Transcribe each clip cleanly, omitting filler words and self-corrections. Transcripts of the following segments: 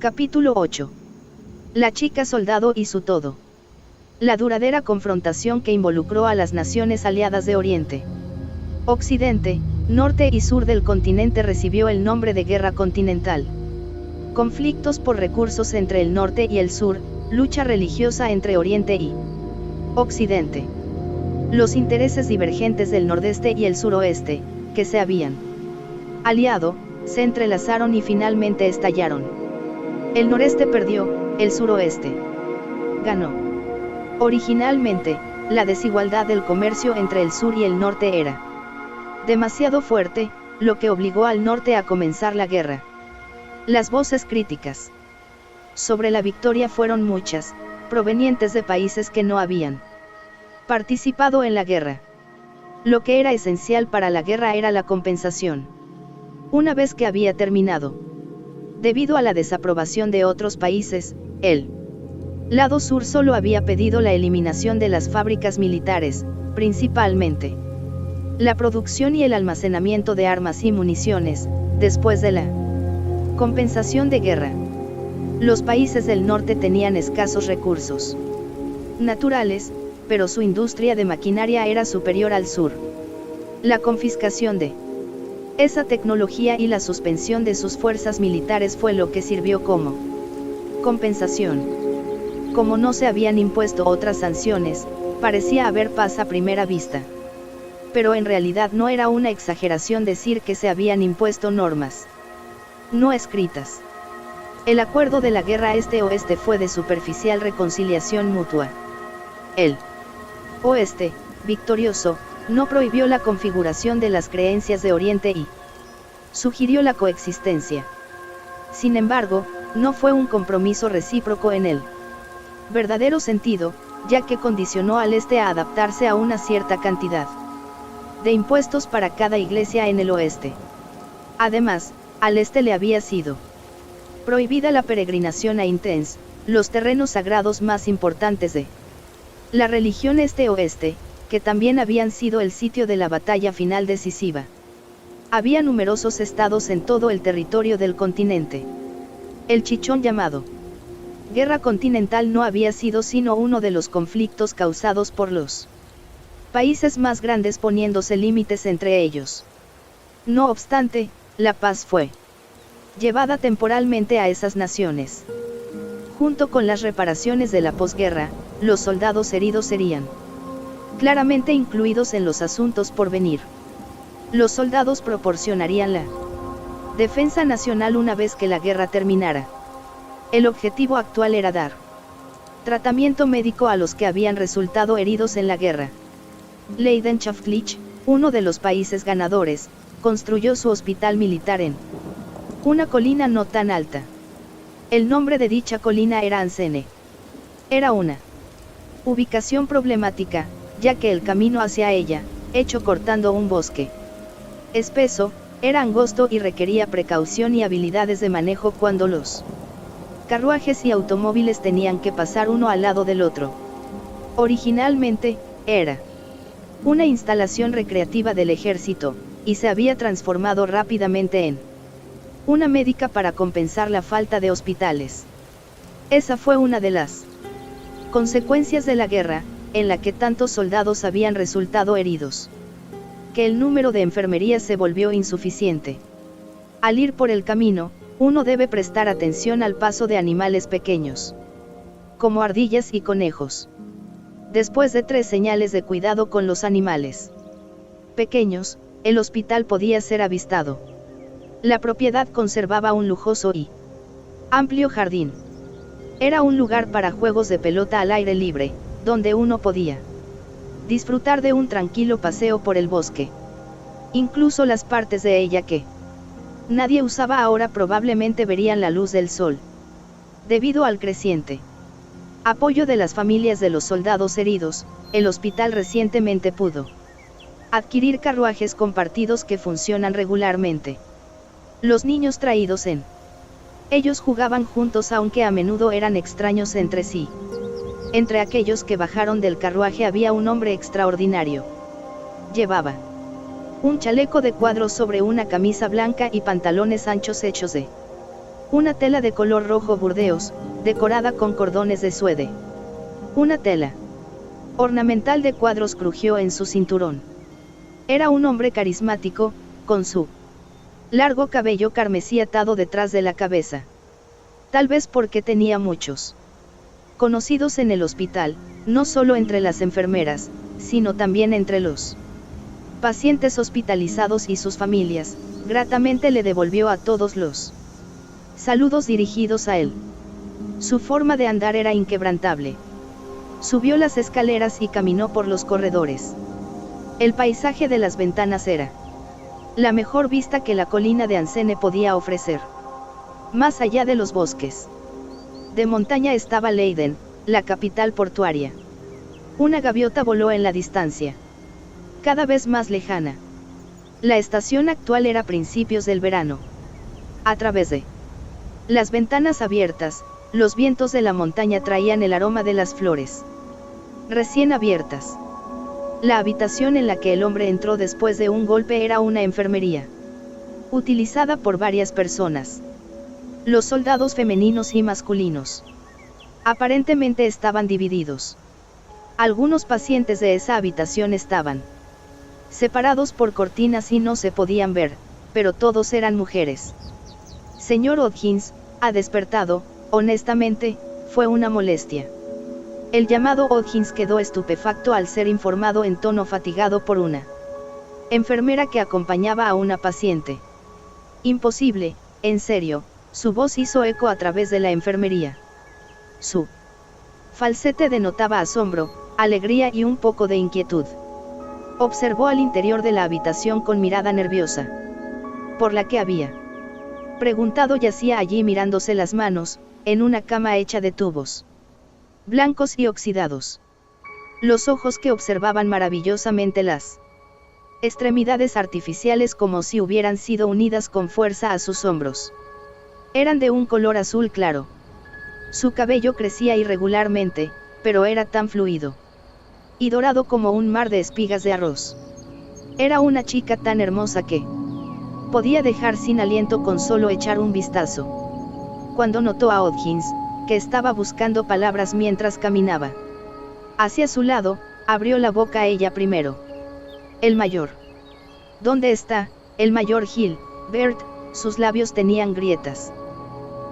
Capítulo 8. La chica soldado y su todo. La duradera confrontación que involucró a las naciones aliadas de Oriente, Occidente, Norte y Sur del continente recibió el nombre de Guerra Continental. Conflictos por recursos entre el Norte y el Sur, lucha religiosa entre Oriente y Occidente. Los intereses divergentes del Nordeste y el Suroeste, que se habían aliado, se entrelazaron y finalmente estallaron. El Noreste perdió, el Suroeste ganó. Originalmente, la desigualdad del comercio entre el Sur y el Norte era demasiado fuerte, lo que obligó al Norte a comenzar la guerra. Las voces críticas sobre la victoria fueron muchas, provenientes de países que no habían participado en la guerra. Lo que era esencial para la guerra era la compensación. Una vez que había terminado, debido a la desaprobación de otros países, el lado sur solo había pedido la eliminación de las fábricas militares, principalmente la producción y el almacenamiento de armas y municiones, después de la compensación de guerra. Los países del norte tenían escasos recursos naturales, pero su industria de maquinaria era superior al sur. La confiscación de esa tecnología y la suspensión de sus fuerzas militares fue lo que sirvió como compensación. Como no se habían impuesto otras sanciones, parecía haber paz a primera vista. Pero en realidad no era una exageración decir que se habían impuesto normas no escritas. El acuerdo de la guerra este-oeste fue de superficial reconciliación mutua. El oeste, victorioso, no prohibió la configuración de las creencias de Oriente y sugirió la coexistencia. Sin embargo, no fue un compromiso recíproco en el verdadero sentido, ya que condicionó al este a adaptarse a una cierta cantidad de impuestos para cada iglesia en el oeste. Además, al este le había sido prohibida la peregrinación a Intens, los terrenos sagrados más importantes de la religión este-oeste, que también habían sido el sitio de la batalla final decisiva. Había numerosos estados en todo el territorio del continente. El chichón llamado Guerra Continental no había sido sino uno de los conflictos causados por los países más grandes poniéndose límites entre ellos. No obstante, la paz fue llevada temporalmente a esas naciones. Junto con las reparaciones de la posguerra, los soldados heridos serían claramente incluidos en los asuntos por venir. Los soldados proporcionarían la defensa nacional una vez que la guerra terminara. El objetivo actual era dar tratamiento médico a los que habían resultado heridos en la guerra. Leidenschaftlich, uno de los países ganadores, construyó su hospital militar en una colina no tan alta. El nombre de dicha colina era Ansene. Era una ubicación problemática, ya que el camino hacia ella, hecho cortando un bosque espeso, era angosto y requería precaución y habilidades de manejo cuando los carruajes y automóviles tenían que pasar uno al lado del otro. Originalmente, era una instalación recreativa del ejército, y se había transformado rápidamente en una médica para compensar la falta de hospitales. Esa fue una de las consecuencias de la guerra, en la que tantos soldados habían resultado heridos, que el número de enfermerías se volvió insuficiente. Al ir por el camino, uno debe prestar atención al paso de animales pequeños, como ardillas y conejos. Después de 3 señales de cuidado con los animales pequeños, el hospital podía ser avistado. La propiedad conservaba un lujoso y amplio jardín. Era un lugar para juegos de pelota al aire libre, donde uno podía disfrutar de un tranquilo paseo por el bosque. Incluso las partes de ella que nadie usaba ahora probablemente verían la luz del sol. Debido al creciente apoyo de las familias de los soldados heridos, el hospital recientemente pudo adquirir carruajes compartidos que funcionan regularmente. Los niños traídos en ellos jugaban juntos aunque a menudo eran extraños entre sí. Entre aquellos que bajaron del carruaje había un hombre extraordinario. Llevaba un chaleco de cuadros sobre una camisa blanca y pantalones anchos hechos de Una tela de color rojo burdeos, decorada con cordones de suede. Una tela ornamental de cuadros crujió en su cinturón. Era un hombre carismático, con su largo cabello carmesí atado detrás de la cabeza. Tal vez porque tenía muchos conocidos en el hospital, no solo entre las enfermeras, sino también entre los pacientes hospitalizados y sus familias. Gratamente le devolvió a todos los saludos dirigidos a él. Su forma de andar era inquebrantable. Subió las escaleras y caminó por los corredores. El paisaje de las ventanas era la mejor vista que la colina de Ansene podía ofrecer. Más allá de los bosques de montaña estaba Leiden, la capital portuaria. Una gaviota voló en la distancia, cada vez más lejana. La estación actual era principios del verano. A través de las ventanas abiertas, los vientos de la montaña traían el aroma de las flores recién abiertas. La habitación en la que el hombre entró después de un golpe era una enfermería, utilizada por varias personas. Los soldados femeninos y masculinos aparentemente estaban divididos. Algunos pacientes de esa habitación estaban separados por cortinas y no se podían ver, pero todos eran mujeres. Señor Hodgins, ha despertado. Honestamente, fue una molestia. El llamado Hodgins quedó estupefacto al ser informado en tono fatigado por una enfermera que acompañaba a una paciente. Imposible, en serio, su voz hizo eco a través de la enfermería. Su falsete denotaba asombro, alegría y un poco de inquietud. Observó al interior de la habitación con mirada nerviosa. Por la que había preguntado yacía allí mirándose las manos, en una cama hecha de tubos blancos y oxidados. Los ojos que observaban maravillosamente las extremidades artificiales como si hubieran sido unidas con fuerza a sus hombros. Eran de un color azul claro. Su cabello crecía irregularmente, pero era tan fluido y dorado como un mar de espigas de arroz. Era una chica tan hermosa que podía dejar sin aliento con solo echar un vistazo. Cuando notó a Hodgins, que estaba buscando palabras mientras caminaba hacia su lado, abrió la boca ella primero. El mayor. ¿Dónde está, el mayor Gilbert? Sus labios tenían grietas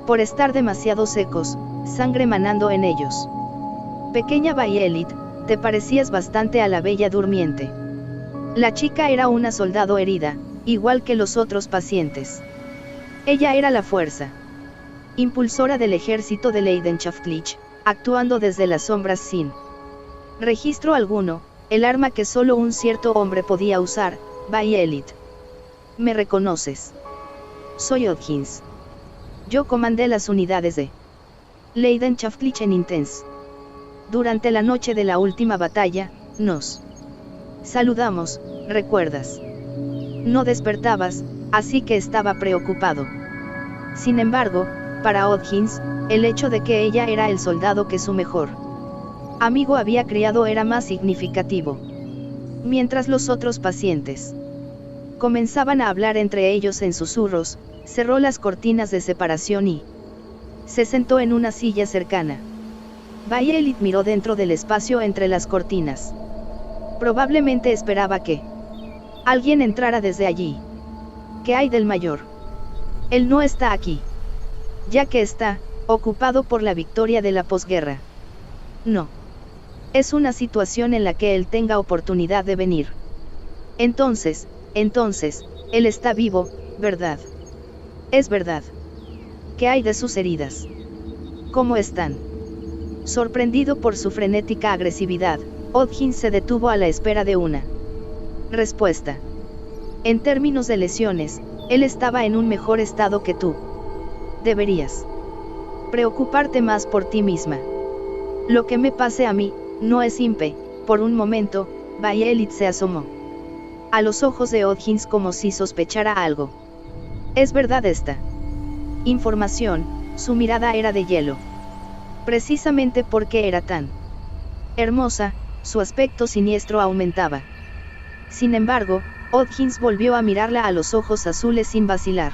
por estar demasiado secos, sangre manando en ellos. Pequeña Violet, te parecías bastante a la bella durmiente. La chica era una soldado herida, igual que los otros pacientes. Ella era la fuerza impulsora del ejército de Leidenschaftlich, actuando desde las sombras sin registro alguno, el arma que solo un cierto hombre podía usar. Violet. ¿Me reconoces? Soy Hodgins. Yo comandé las unidades de Leidenschaftlich en Intense. Durante la noche de la última batalla, nos saludamos, ¿recuerdas? No despertabas, así que estaba preocupado. Sin embargo, para Hodgins, el hecho de que ella era el soldado que su mejor amigo había criado era más significativo. Mientras los otros pacientes comenzaban a hablar entre ellos en susurros, cerró las cortinas de separación y se sentó en una silla cercana. Violet miró dentro del espacio entre las cortinas. Probablemente esperaba que alguien entrara desde allí. ¿Qué hay del mayor? Él no está aquí. Ya que está ocupado por la victoria de la posguerra. No. Es una situación en la que él tenga oportunidad de venir. Entonces, él está vivo, ¿verdad? Es verdad. ¿Qué hay de sus heridas? ¿Cómo están? Sorprendido por su frenética agresividad, Hodgins se detuvo a la espera de una respuesta. En términos de lesiones, él estaba en un mejor estado que tú. Deberías preocuparte más por ti misma. Lo que me pase a mí, no es impe. Por un momento, Violet se asomó a los ojos de Hodgins como si sospechara algo. ¿Es verdad esta información? Su mirada era de hielo. Precisamente porque era tan hermosa, su aspecto siniestro aumentaba. Sin embargo, Hodgins volvió a mirarla a los ojos azules sin vacilar.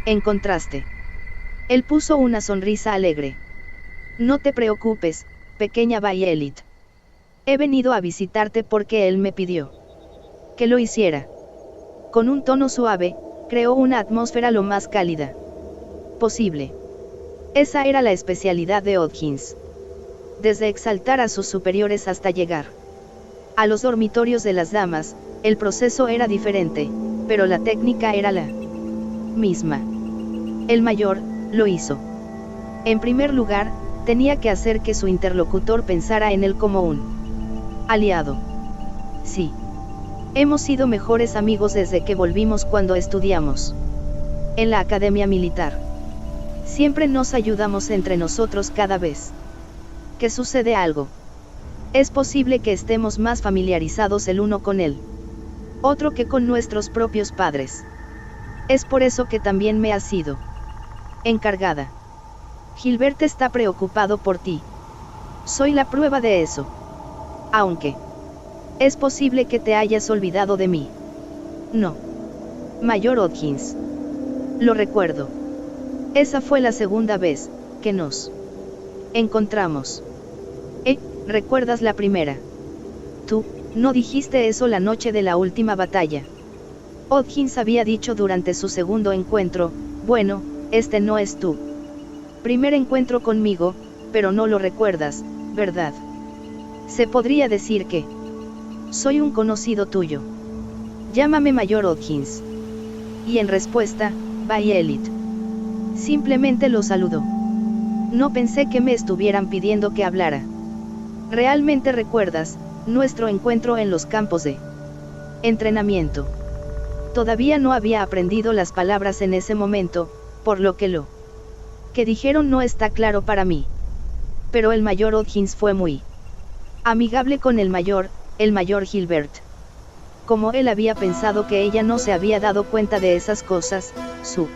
En contraste, Él puso una sonrisa alegre. No te preocupes, pequeña Violet. He venido a visitarte porque él me pidió que lo hiciera. Con un tono suave, creó una atmósfera lo más cálida posible. Esa era la especialidad de Hodgins. Desde exaltar a sus superiores hasta llegar a los dormitorios de las damas, el proceso era diferente, pero la técnica era la misma. El mayor lo hizo. En primer lugar, tenía que hacer que su interlocutor pensara en él como un aliado. Sí. Hemos sido mejores amigos desde que volvimos cuando estudiamos en la academia militar. Siempre nos ayudamos entre nosotros cada vez que sucede algo. Es posible que estemos más familiarizados el uno con el otro que con nuestros propios padres. Es por eso que también me has sido encargada. Gilbert está preocupado por ti. Soy la prueba de eso. Aunque es posible que te hayas olvidado de mí. No. Mayor Hodgins. Lo recuerdo. Esa fue la segunda vez que nos encontramos. ¿Recuerdas la primera? Tú, no dijiste eso la noche de la última batalla. Hodgins había dicho durante su segundo encuentro, bueno, este no es tu primer encuentro conmigo, pero no lo recuerdas, ¿verdad? Se podría decir que soy un conocido tuyo. Llámame Mayor Hodgins. Y en respuesta, Violet simplemente lo saludó. No pensé que me estuvieran pidiendo que hablara. ¿Realmente recuerdas nuestro encuentro en los campos de entrenamiento? Todavía no había aprendido las palabras en ese momento, por lo que lo que dijeron no está claro para mí. Pero el Mayor Hodgins fue muy amigable con el Mayor Gilbert. Como él había pensado que ella no se había dado cuenta de esas cosas, su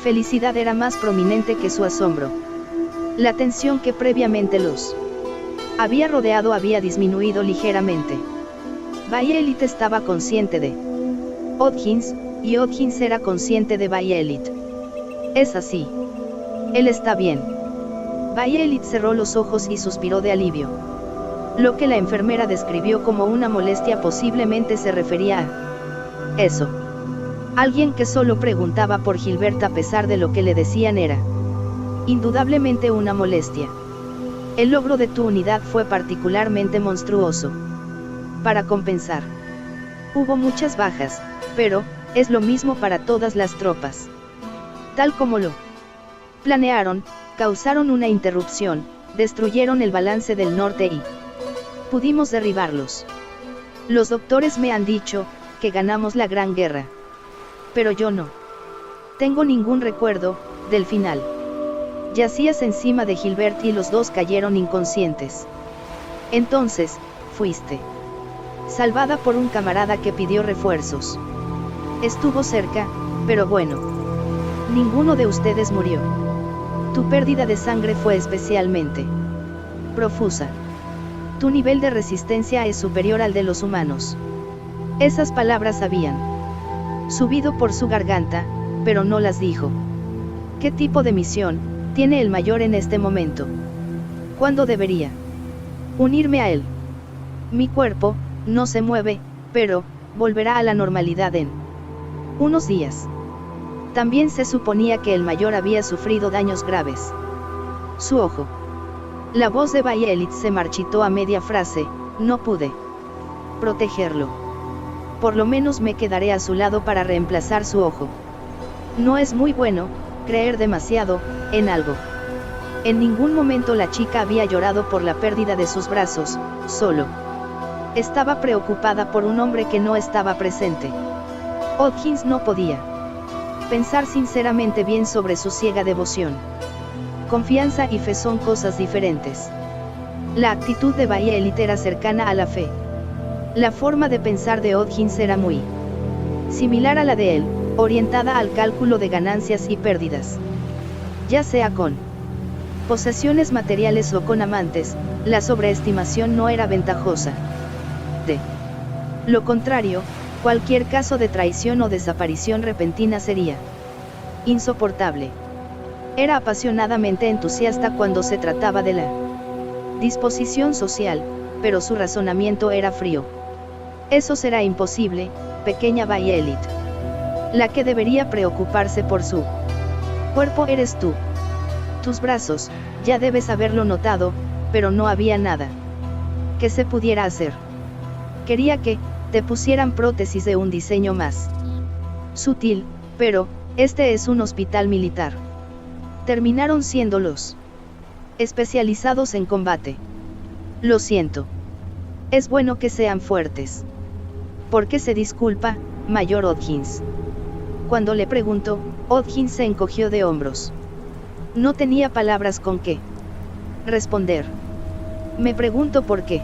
felicidad era más prominente que su asombro. La tensión que previamente los había rodeado había disminuido ligeramente. Violet estaba consciente de Hodgins, y Hodgins era consciente de Violet. Es así. Él está bien. Violet cerró los ojos y suspiró de alivio. Lo que la enfermera describió como una molestia posiblemente se refería a eso. Alguien que solo preguntaba por Gilbert a pesar de lo que le decían era indudablemente una molestia. El logro de tu unidad fue particularmente monstruoso. Para compensar, hubo muchas bajas, pero es lo mismo para todas las tropas. Tal como lo planearon, causaron una interrupción, destruyeron el balance del norte y pudimos derribarlos. Los doctores me han dicho que ganamos la Gran Guerra. Pero yo no tengo ningún recuerdo del final. Yacías encima de Gilbert y los dos cayeron inconscientes. Entonces, fuiste salvada por un camarada que pidió refuerzos. Estuvo cerca, pero bueno. Ninguno de ustedes murió. Tu pérdida de sangre fue especialmente profusa. Tu nivel de resistencia es superior al de los humanos. Esas palabras habían subido por su garganta, pero no las dijo. ¿Qué tipo de misión tiene el Mayor en este momento? ¿Cuándo debería unirme a él? Mi cuerpo no se mueve, pero volverá a la normalidad en unos días. También se suponía que el Mayor había sufrido daños graves. Su ojo. La voz de Violet se marchitó a media frase, no pude protegerlo. Por lo menos me quedaré a su lado para reemplazar su ojo. No es muy bueno creer demasiado en algo. En ningún momento la chica había llorado por la pérdida de sus brazos, solo estaba preocupada por un hombre que no estaba presente. Hodgins no podía pensar sinceramente bien sobre su ciega devoción. Confianza y fe son cosas diferentes. La actitud de Violet era cercana a la fe. La forma de pensar de Hodgins era muy similar a la de él, orientada al cálculo de ganancias y pérdidas. Ya sea con posesiones materiales o con amantes, la sobreestimación no era ventajosa. De lo contrario, cualquier caso de traición o desaparición repentina sería insoportable. Era apasionadamente entusiasta cuando se trataba de la disposición social, pero su razonamiento era frío. Eso será imposible, pequeña Violet. La que debería preocuparse por su cuerpo eres tú. Tus brazos, ya debes haberlo notado, pero no había nada que se pudiera hacer. Quería que te pusieran prótesis de un diseño más sutil, pero este es un hospital militar. Terminaron siendo los especializados en combate. Lo siento. Es bueno que sean fuertes. ¿Por qué se disculpa, Mayor Hodgins? Cuando le preguntó, Hodgins se encogió de hombros. No tenía palabras con qué responder. Me pregunto por qué.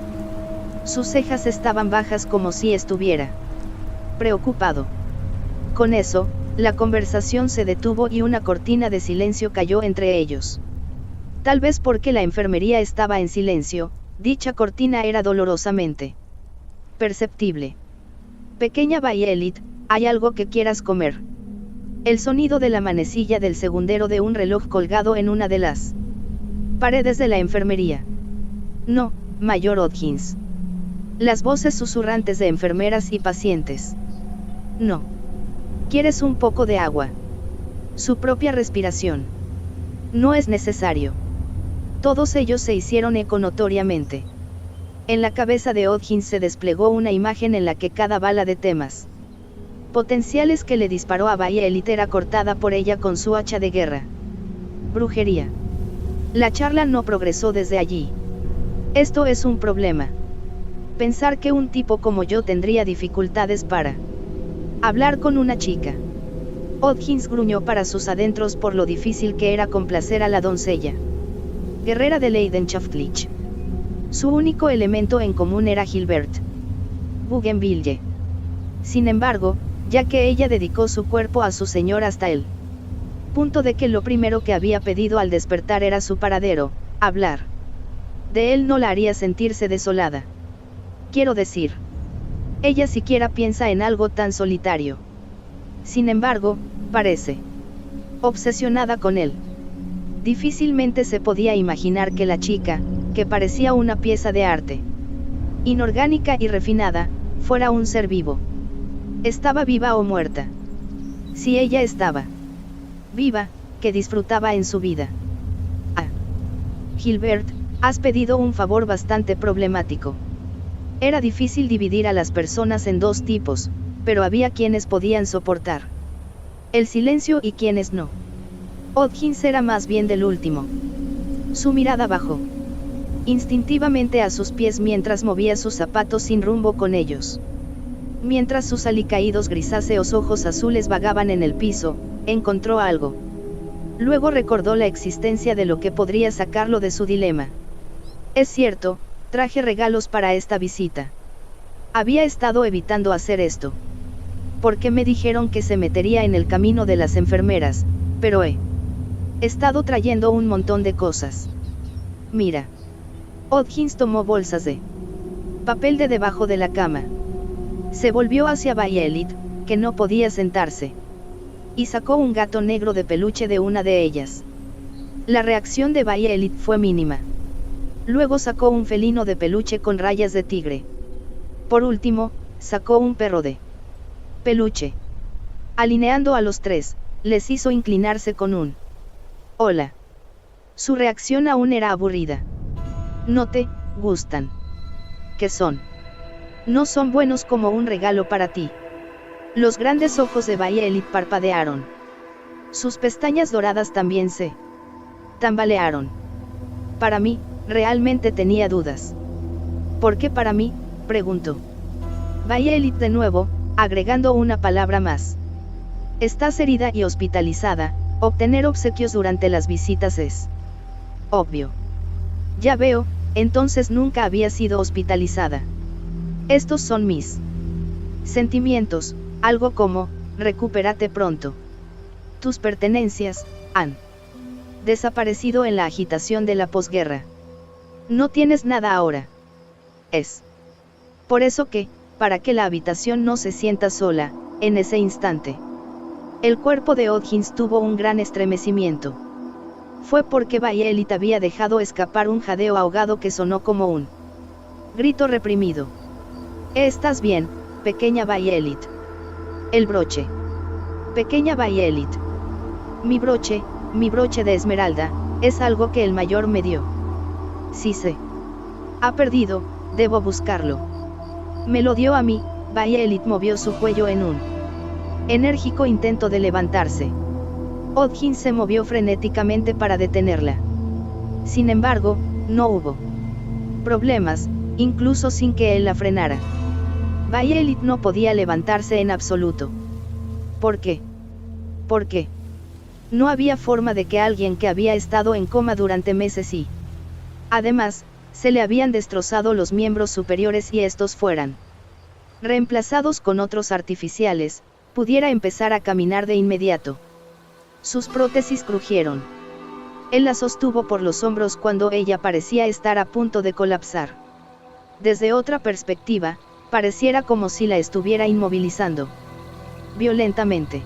Sus cejas estaban bajas como si estuviera preocupado. Con eso, la conversación se detuvo y una cortina de silencio cayó entre ellos. Tal vez porque la enfermería estaba en silencio, dicha cortina era dolorosamente perceptible. Pequeña Violet, ¿hay algo que quieras comer? El sonido de la manecilla del segundero de un reloj colgado en una de las paredes de la enfermería. No, Mayor Hodgins. Las voces susurrantes de enfermeras y pacientes. No. ¿Quieres un poco de agua? Su propia respiración. No es necesario. Todos ellos se hicieron eco notoriamente. En la cabeza de Hodgins se desplegó una imagen en la que cada bala de temas potenciales que le disparó a Violet era cortada por ella con su hacha de guerra. Brujería. La charla no progresó desde allí. Esto es un problema. Pensar que un tipo como yo tendría dificultades para hablar con una chica. Hodgins gruñó para sus adentros por lo difícil que era complacer a la doncella guerrera de Leidenschaftlich. Su único elemento en común era Gilbert Bougainville. Sin embargo, ya que ella dedicó su cuerpo a su señor hasta el punto de que lo primero que había pedido al despertar era su paradero, hablar de él no la haría sentirse desolada. Quiero decir, ella siquiera piensa en algo tan solitario. Sin embargo, parece obsesionada con él. Difícilmente se podía imaginar que la chica, que parecía una pieza de arte inorgánica y refinada, fuera un ser vivo. ¿Estaba viva o muerta? Si ella estaba viva, que disfrutaba en su vida. Ah. Gilbert, has pedido un favor bastante problemático. Era difícil dividir a las personas en dos tipos, pero había quienes podían soportar el silencio y quienes no. Hodgins era más bien del último. Su mirada bajó instintivamente a sus pies mientras movía sus zapatos sin rumbo con ellos. Mientras sus alicaídos grisáceos ojos azules vagaban en el piso, encontró algo. Luego recordó la existencia de lo que podría sacarlo de su dilema. Es cierto, traje regalos para esta visita. Había estado evitando hacer esto. Porque me dijeron que se metería en el camino de las enfermeras, pero he estado trayendo un montón de cosas. Mira. Hodgins tomó bolsas de papel de debajo de la cama. Se volvió hacia Violet, que no podía sentarse. Y sacó un gato negro de peluche de una de ellas. La reacción de Violet fue mínima. Luego sacó un felino de peluche con rayas de tigre. Por último, sacó un perro de peluche. Alineando a los tres, les hizo inclinarse con un hola. Su reacción aún era aburrida. No te gustan. ¿Qué son? No son buenos como un regalo para ti. Los grandes ojos de Violet parpadearon. Sus pestañas doradas también se tambalearon. Para mí, realmente tenía dudas. ¿Por qué para mí?, preguntó Violet de nuevo, agregando una palabra más. Estás herida y hospitalizada, obtener obsequios durante las visitas es obvio. Ya veo, entonces nunca había sido hospitalizada. Estos son mis sentimientos, algo como, recupérate pronto. Tus pertenencias han desaparecido en la agitación de la posguerra. No tienes nada ahora. Es por eso que, para que la habitación no se sienta sola, en ese instante, el cuerpo de Hodgins tuvo un gran estremecimiento. Fue porque Violet había dejado escapar un jadeo ahogado que sonó como un grito reprimido. ¿Estás bien, pequeña Violet? El broche. Pequeña Violet. Mi broche de esmeralda, es algo que el mayor me dio. Sí sé. Ha perdido, debo buscarlo. Me lo dio a mí. Violet movió su cuello en un enérgico intento de levantarse. Odgins se movió frenéticamente para detenerla. Sin embargo, no hubo problemas, incluso sin que él la frenara. Violet no podía levantarse en absoluto. ¿Por qué? ¿Por qué? No había forma de que alguien que había estado en coma durante meses y, además, se le habían destrozado los miembros superiores y estos fueran reemplazados con otros artificiales, pudiera empezar a caminar de inmediato. Sus prótesis crujieron. Él la sostuvo por los hombros cuando ella parecía estar a punto de colapsar. Desde otra perspectiva, pareciera como si la estuviera inmovilizando violentamente.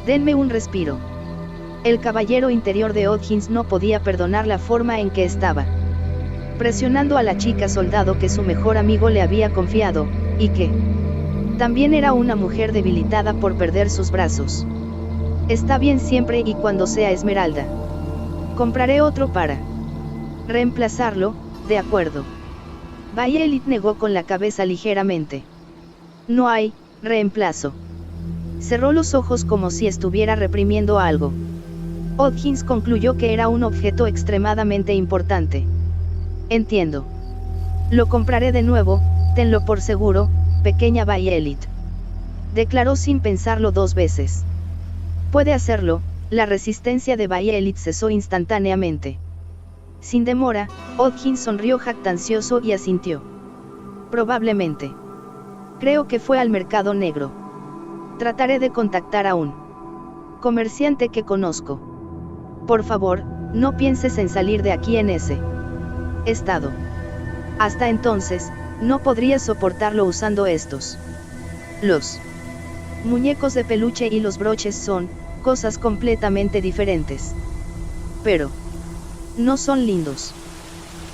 Denme un respiro. El caballero interior de Odgins no podía perdonar la forma en que estaba presionando a la chica soldado que su mejor amigo le había confiado, y que también era una mujer debilitada por perder sus brazos. Está bien siempre y cuando sea Esmeralda. Compraré otro para reemplazarlo, de acuerdo. Violet negó con la cabeza ligeramente. No hay reemplazo. Cerró los ojos como si estuviera reprimiendo algo. Odgins concluyó que era un objeto extremadamente importante. Entiendo. Lo compraré de nuevo, tenlo por seguro, pequeña Violet. Declaró sin pensarlo 2 veces. Puede hacerlo. La resistencia de Violet cesó instantáneamente. Sin demora, Odgins sonrió jactancioso y asintió. Probablemente. Creo que fue al mercado negro. Trataré de contactar a un comerciante que conozco. Por favor, no pienses en salir de aquí en ese estado. Hasta entonces, no podría soportarlo usando estos. Los muñecos de peluche y los broches son cosas completamente diferentes. Pero no son lindos.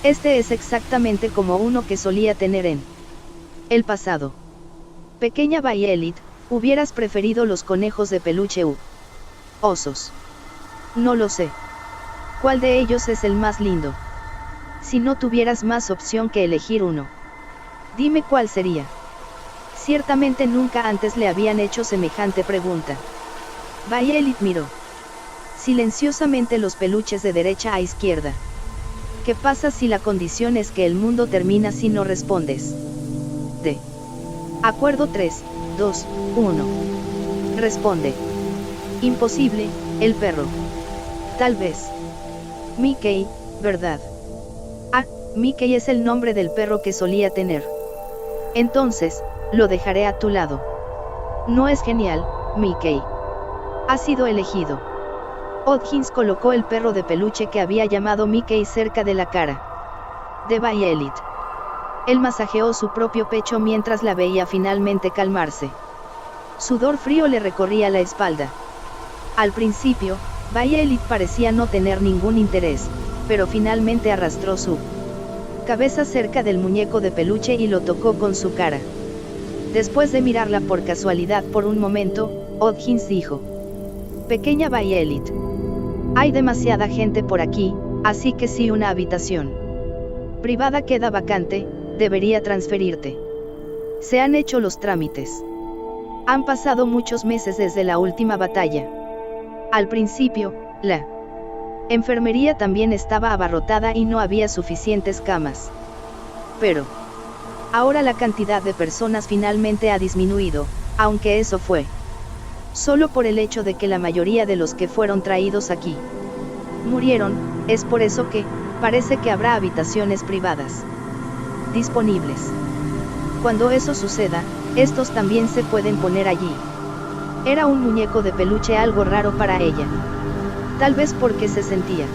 Este es exactamente como uno que solía tener en el pasado. Pequeña Violet, hubieras preferido los conejos de peluche u osos. No lo sé. ¿Cuál de ellos es el más lindo? Si no tuvieras más opción que elegir uno, dime cuál sería. Ciertamente nunca antes le habían hecho semejante pregunta. Violet miró silenciosamente los peluches de derecha a izquierda. ¿Qué pasa si la condición es que el mundo termina si no respondes? De acuerdo. 3, 2, 1. Responde. Imposible, el perro. Tal vez. Mickey, ¿verdad? Ah, Mickey es el nombre del perro que solía tener. Entonces, lo dejaré a tu lado. ¿No es genial, Mickey? Ha sido elegido. Odgins colocó el perro de peluche que había llamado Mickey cerca de la cara de Violet. Él masajeó su propio pecho mientras la veía finalmente calmarse. Sudor frío le recorría la espalda. Al principio, Violet parecía no tener ningún interés, pero finalmente arrastró su cabeza cerca del muñeco de peluche y lo tocó con su cara. Después de mirarla por casualidad por un momento, Odgins dijo: Pequeña Violet, hay demasiada gente por aquí, así que si una habitación privada queda vacante, debería transferirte. Se han hecho los trámites. Han pasado muchos meses desde la última batalla. Al principio, la enfermería también estaba abarrotada y no había suficientes camas. Pero ahora la cantidad de personas finalmente ha disminuido, aunque eso fue solo por el hecho de que la mayoría de los que fueron traídos aquí murieron. Es por eso que parece que habrá habitaciones privadas disponibles. Cuando eso suceda, estos también se pueden poner allí. Era un muñeco de peluche algo raro para ella. Tal vez porque se sentía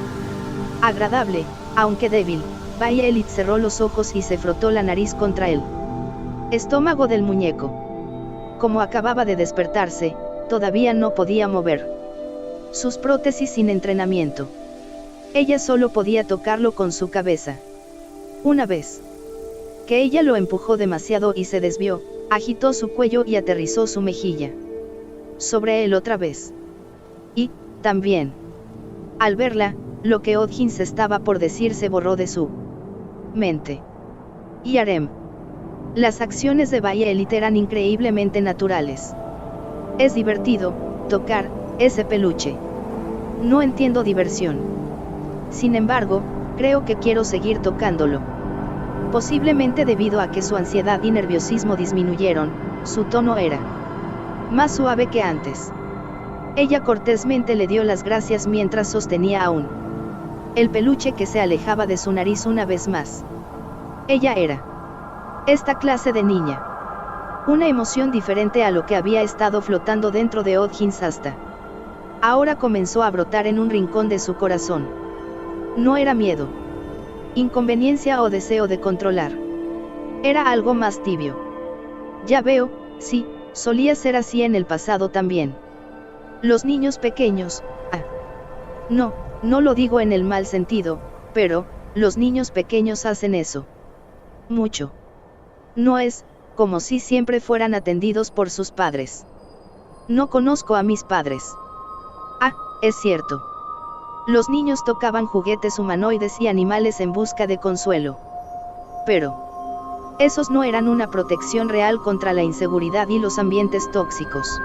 agradable, aunque débil. Violet cerró los ojos y se frotó la nariz contra el estómago del muñeco. Como acababa de despertarse, todavía no podía mover sus prótesis sin entrenamiento. Ella solo podía tocarlo con su cabeza. Una vez que ella lo empujó demasiado y se desvió, agitó su cuello y aterrizó su mejilla sobre él otra vez. Y, también, al verla, lo que Odgins estaba por decir se borró de su mente. Y Arem. Las acciones de Violet eran increíblemente naturales. Es divertido, tocar ese peluche. No entiendo diversión. Sin embargo, creo que quiero seguir tocándolo. Posiblemente debido a que su ansiedad y nerviosismo disminuyeron, su tono era más suave que antes. Ella cortésmente le dio las gracias mientras sostenía aún el peluche que se alejaba de su nariz una vez más. Ella era esta clase de niña. Una emoción diferente a lo que había estado flotando dentro de Odgins hasta ahora comenzó a brotar en un rincón de su corazón. No era miedo, inconveniencia o deseo de controlar. Era algo más tibio. Ya veo, sí, solía ser así en el pasado también. Los niños pequeños, no lo digo en el mal sentido, pero, los niños pequeños hacen eso. Mucho. No es, como si siempre fueran atendidos por sus padres. No conozco a mis padres. Es cierto. Los niños tocaban juguetes humanoides y animales en busca de consuelo. Pero esos no eran una protección real contra la inseguridad y los ambientes tóxicos.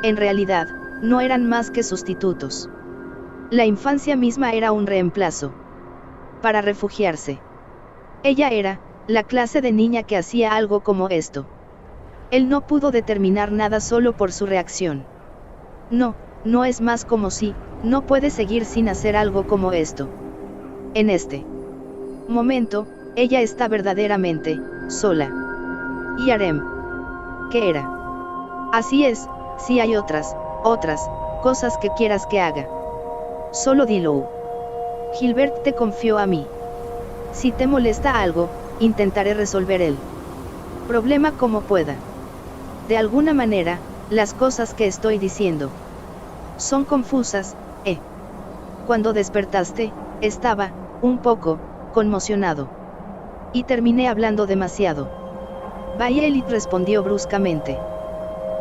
En realidad, no eran más que sustitutos. La infancia misma era un reemplazo para refugiarse. Ella era la clase de niña que hacía algo como esto. Él no pudo determinar nada solo por su reacción. No es más como si, no puede seguir sin hacer algo como esto. En este momento, ella está verdaderamente sola. Y Arem, ¿qué era? Así es, si hay otras cosas que quieras que haga. Solo dilo. Gilbert te confió a mí. Si te molesta algo, intentaré resolver el problema como pueda. De alguna manera, las cosas que estoy diciendo son confusas, Cuando despertaste, estaba, un poco, conmocionado. Y terminé hablando demasiado. Violet respondió bruscamente.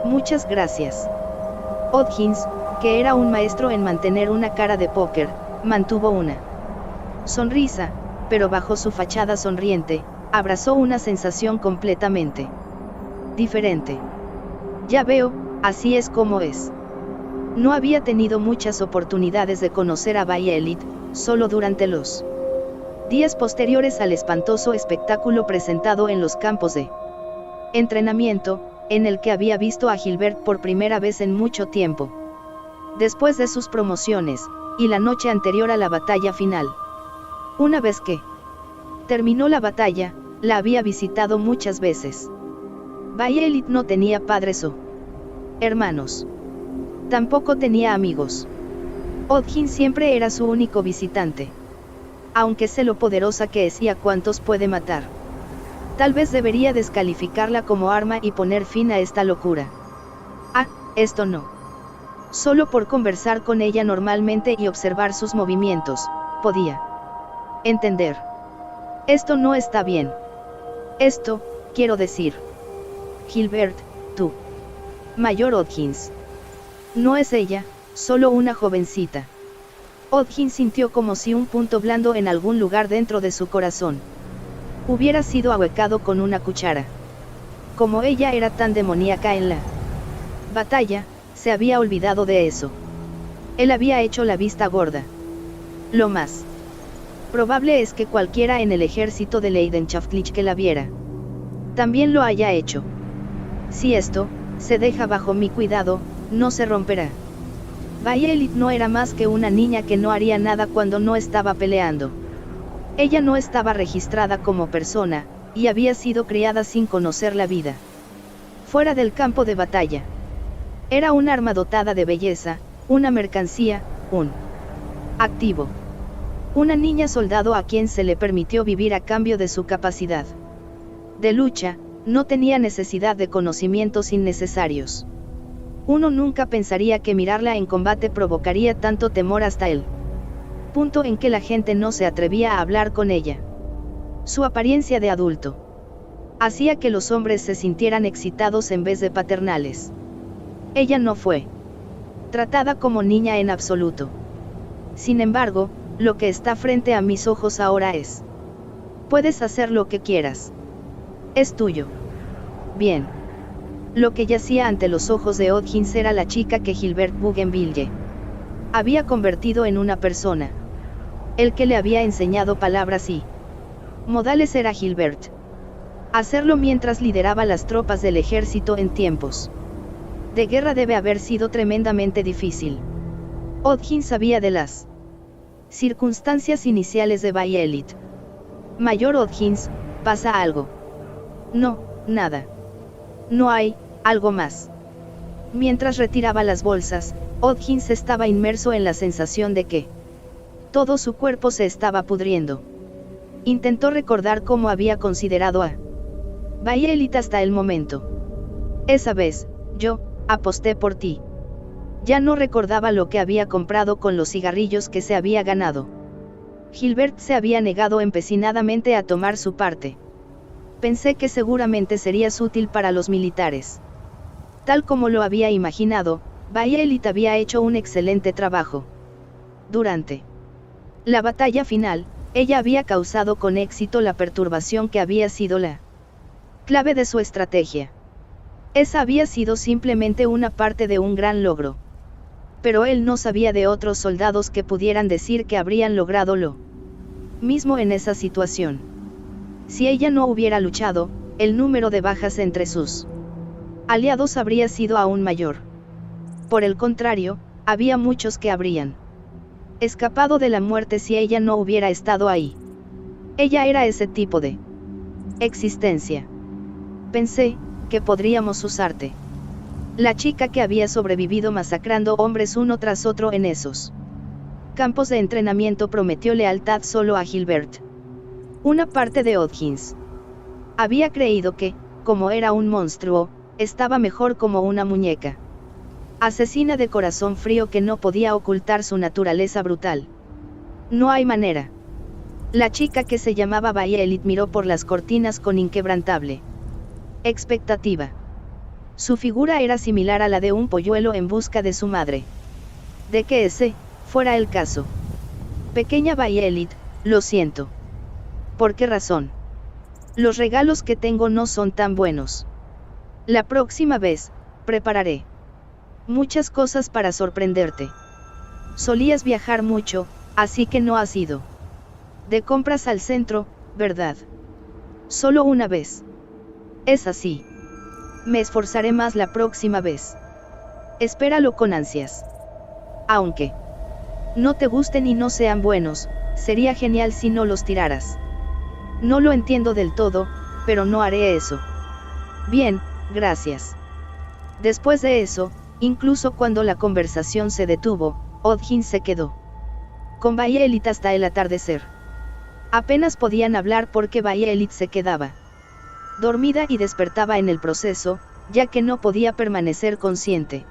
Muchas gracias. Odgins, que era un maestro en mantener una cara de póker, mantuvo una sonrisa, pero bajo su fachada sonriente, abrazó una sensación completamente diferente. Ya veo, así es como es. No había tenido muchas oportunidades de conocer a Violet, solo durante los días posteriores al espantoso espectáculo presentado en los campos de entrenamiento, en el que había visto a Gilbert por primera vez en mucho tiempo. Después de sus promociones, y la noche anterior a la batalla final. Una vez que terminó la batalla, la había visitado muchas veces. Violet no tenía padres o hermanos. Tampoco tenía amigos. Odgins siempre era su único visitante. Aunque sé lo poderosa que es y a cuántos puede matar. Tal vez debería descalificarla como arma y poner fin a esta locura. Esto no. Solo por conversar con ella normalmente y observar sus movimientos, podía entender. Esto no está bien. Esto, quiero decir. Gilbert, tú. Mayor Odgins. No es ella, solo una jovencita. Odgins sintió como si un punto blando en algún lugar dentro de su corazón hubiera sido ahuecado con una cuchara. Como ella era tan demoníaca en la batalla, se había olvidado de eso. Él había hecho la vista gorda. Lo más probable es que cualquiera en el ejército de Leidenschaftlich que la viera también lo haya hecho. Si esto se deja bajo mi cuidado, no se romperá. Violet no era más que una niña que no haría nada cuando no estaba peleando. Ella no estaba registrada como persona, y había sido criada sin conocer la vida fuera del campo de batalla. Era un arma dotada de belleza, una mercancía, un activo. Una niña soldado a quien se le permitió vivir a cambio de su capacidad de lucha, no tenía necesidad de conocimientos innecesarios. Uno nunca pensaría que mirarla en combate provocaría tanto temor hasta el punto en que la gente no se atrevía a hablar con ella. Su apariencia de adulto hacía que los hombres se sintieran excitados en vez de paternales. Ella no fue tratada como niña en absoluto. Sin embargo, lo que está frente a mis ojos ahora es: puedes hacer lo que quieras. Es tuyo. Bien. Lo que yacía ante los ojos de Hodgins era la chica que Gilbert Bougainville había convertido en una persona. El que le había enseñado palabras y modales era Gilbert. Hacerlo mientras lideraba las tropas del ejército en tiempos de guerra debe haber sido tremendamente difícil. Hodgins sabía de las circunstancias iniciales de Bay Elite. Mayor Hodgins, ¿pasa algo? No, nada. No hay algo más. Mientras retiraba las bolsas, Hodgins estaba inmerso en la sensación de que todo su cuerpo se estaba pudriendo. Intentó recordar cómo había considerado a Bay Elite hasta el momento. Esa vez, yo aposté por ti. Ya no recordaba lo que había comprado con los cigarrillos que se había ganado. Gilbert se había negado empecinadamente a tomar su parte. Pensé que seguramente serías útil para los militares. Tal como lo había imaginado, Bay Elite había hecho un excelente trabajo. Durante la batalla final, ella había causado con éxito la perturbación que había sido la clave de su estrategia. Esa había sido simplemente una parte de un gran logro. Pero él no sabía de otros soldados que pudieran decir que habrían logrado lo mismo en esa situación. Si ella no hubiera luchado, el número de bajas entre sus aliados habría sido aún mayor. Por el contrario, había muchos que habrían escapado de la muerte si ella no hubiera estado ahí. Ella era ese tipo de existencia. Pensé que podríamos usarte. La chica que había sobrevivido masacrando hombres uno tras otro en esos campos de entrenamiento prometió lealtad solo a Gilbert. Una parte de Hodgins había creído que, como era un monstruo, estaba mejor como una muñeca asesina de corazón frío que no podía ocultar su naturaleza brutal. No hay manera. La chica que se llamaba Bay Elite miró por las cortinas con inquebrantable expectativa. Su figura era similar a la de un polluelo en busca de su madre. De que ese fuera el caso. Pequeña Bay Elite, lo siento. ¿Por qué razón? Los regalos que tengo no son tan buenos. La próxima vez, prepararé muchas cosas para sorprenderte. Solías viajar mucho, así que no has ido de compras al centro, ¿verdad? Solo una vez. Es así. Me esforzaré más la próxima vez. Espéralo con ansias. Aunque no te gusten y no sean buenos, sería genial si no los tiraras. No lo entiendo del todo, pero no haré eso. Bien, gracias. Después de eso, incluso cuando la conversación se detuvo, Hodgins se quedó con Bay Elite hasta el atardecer. Apenas podían hablar porque Bay Elite se quedaba dormida y despertaba en el proceso, ya que no podía permanecer consciente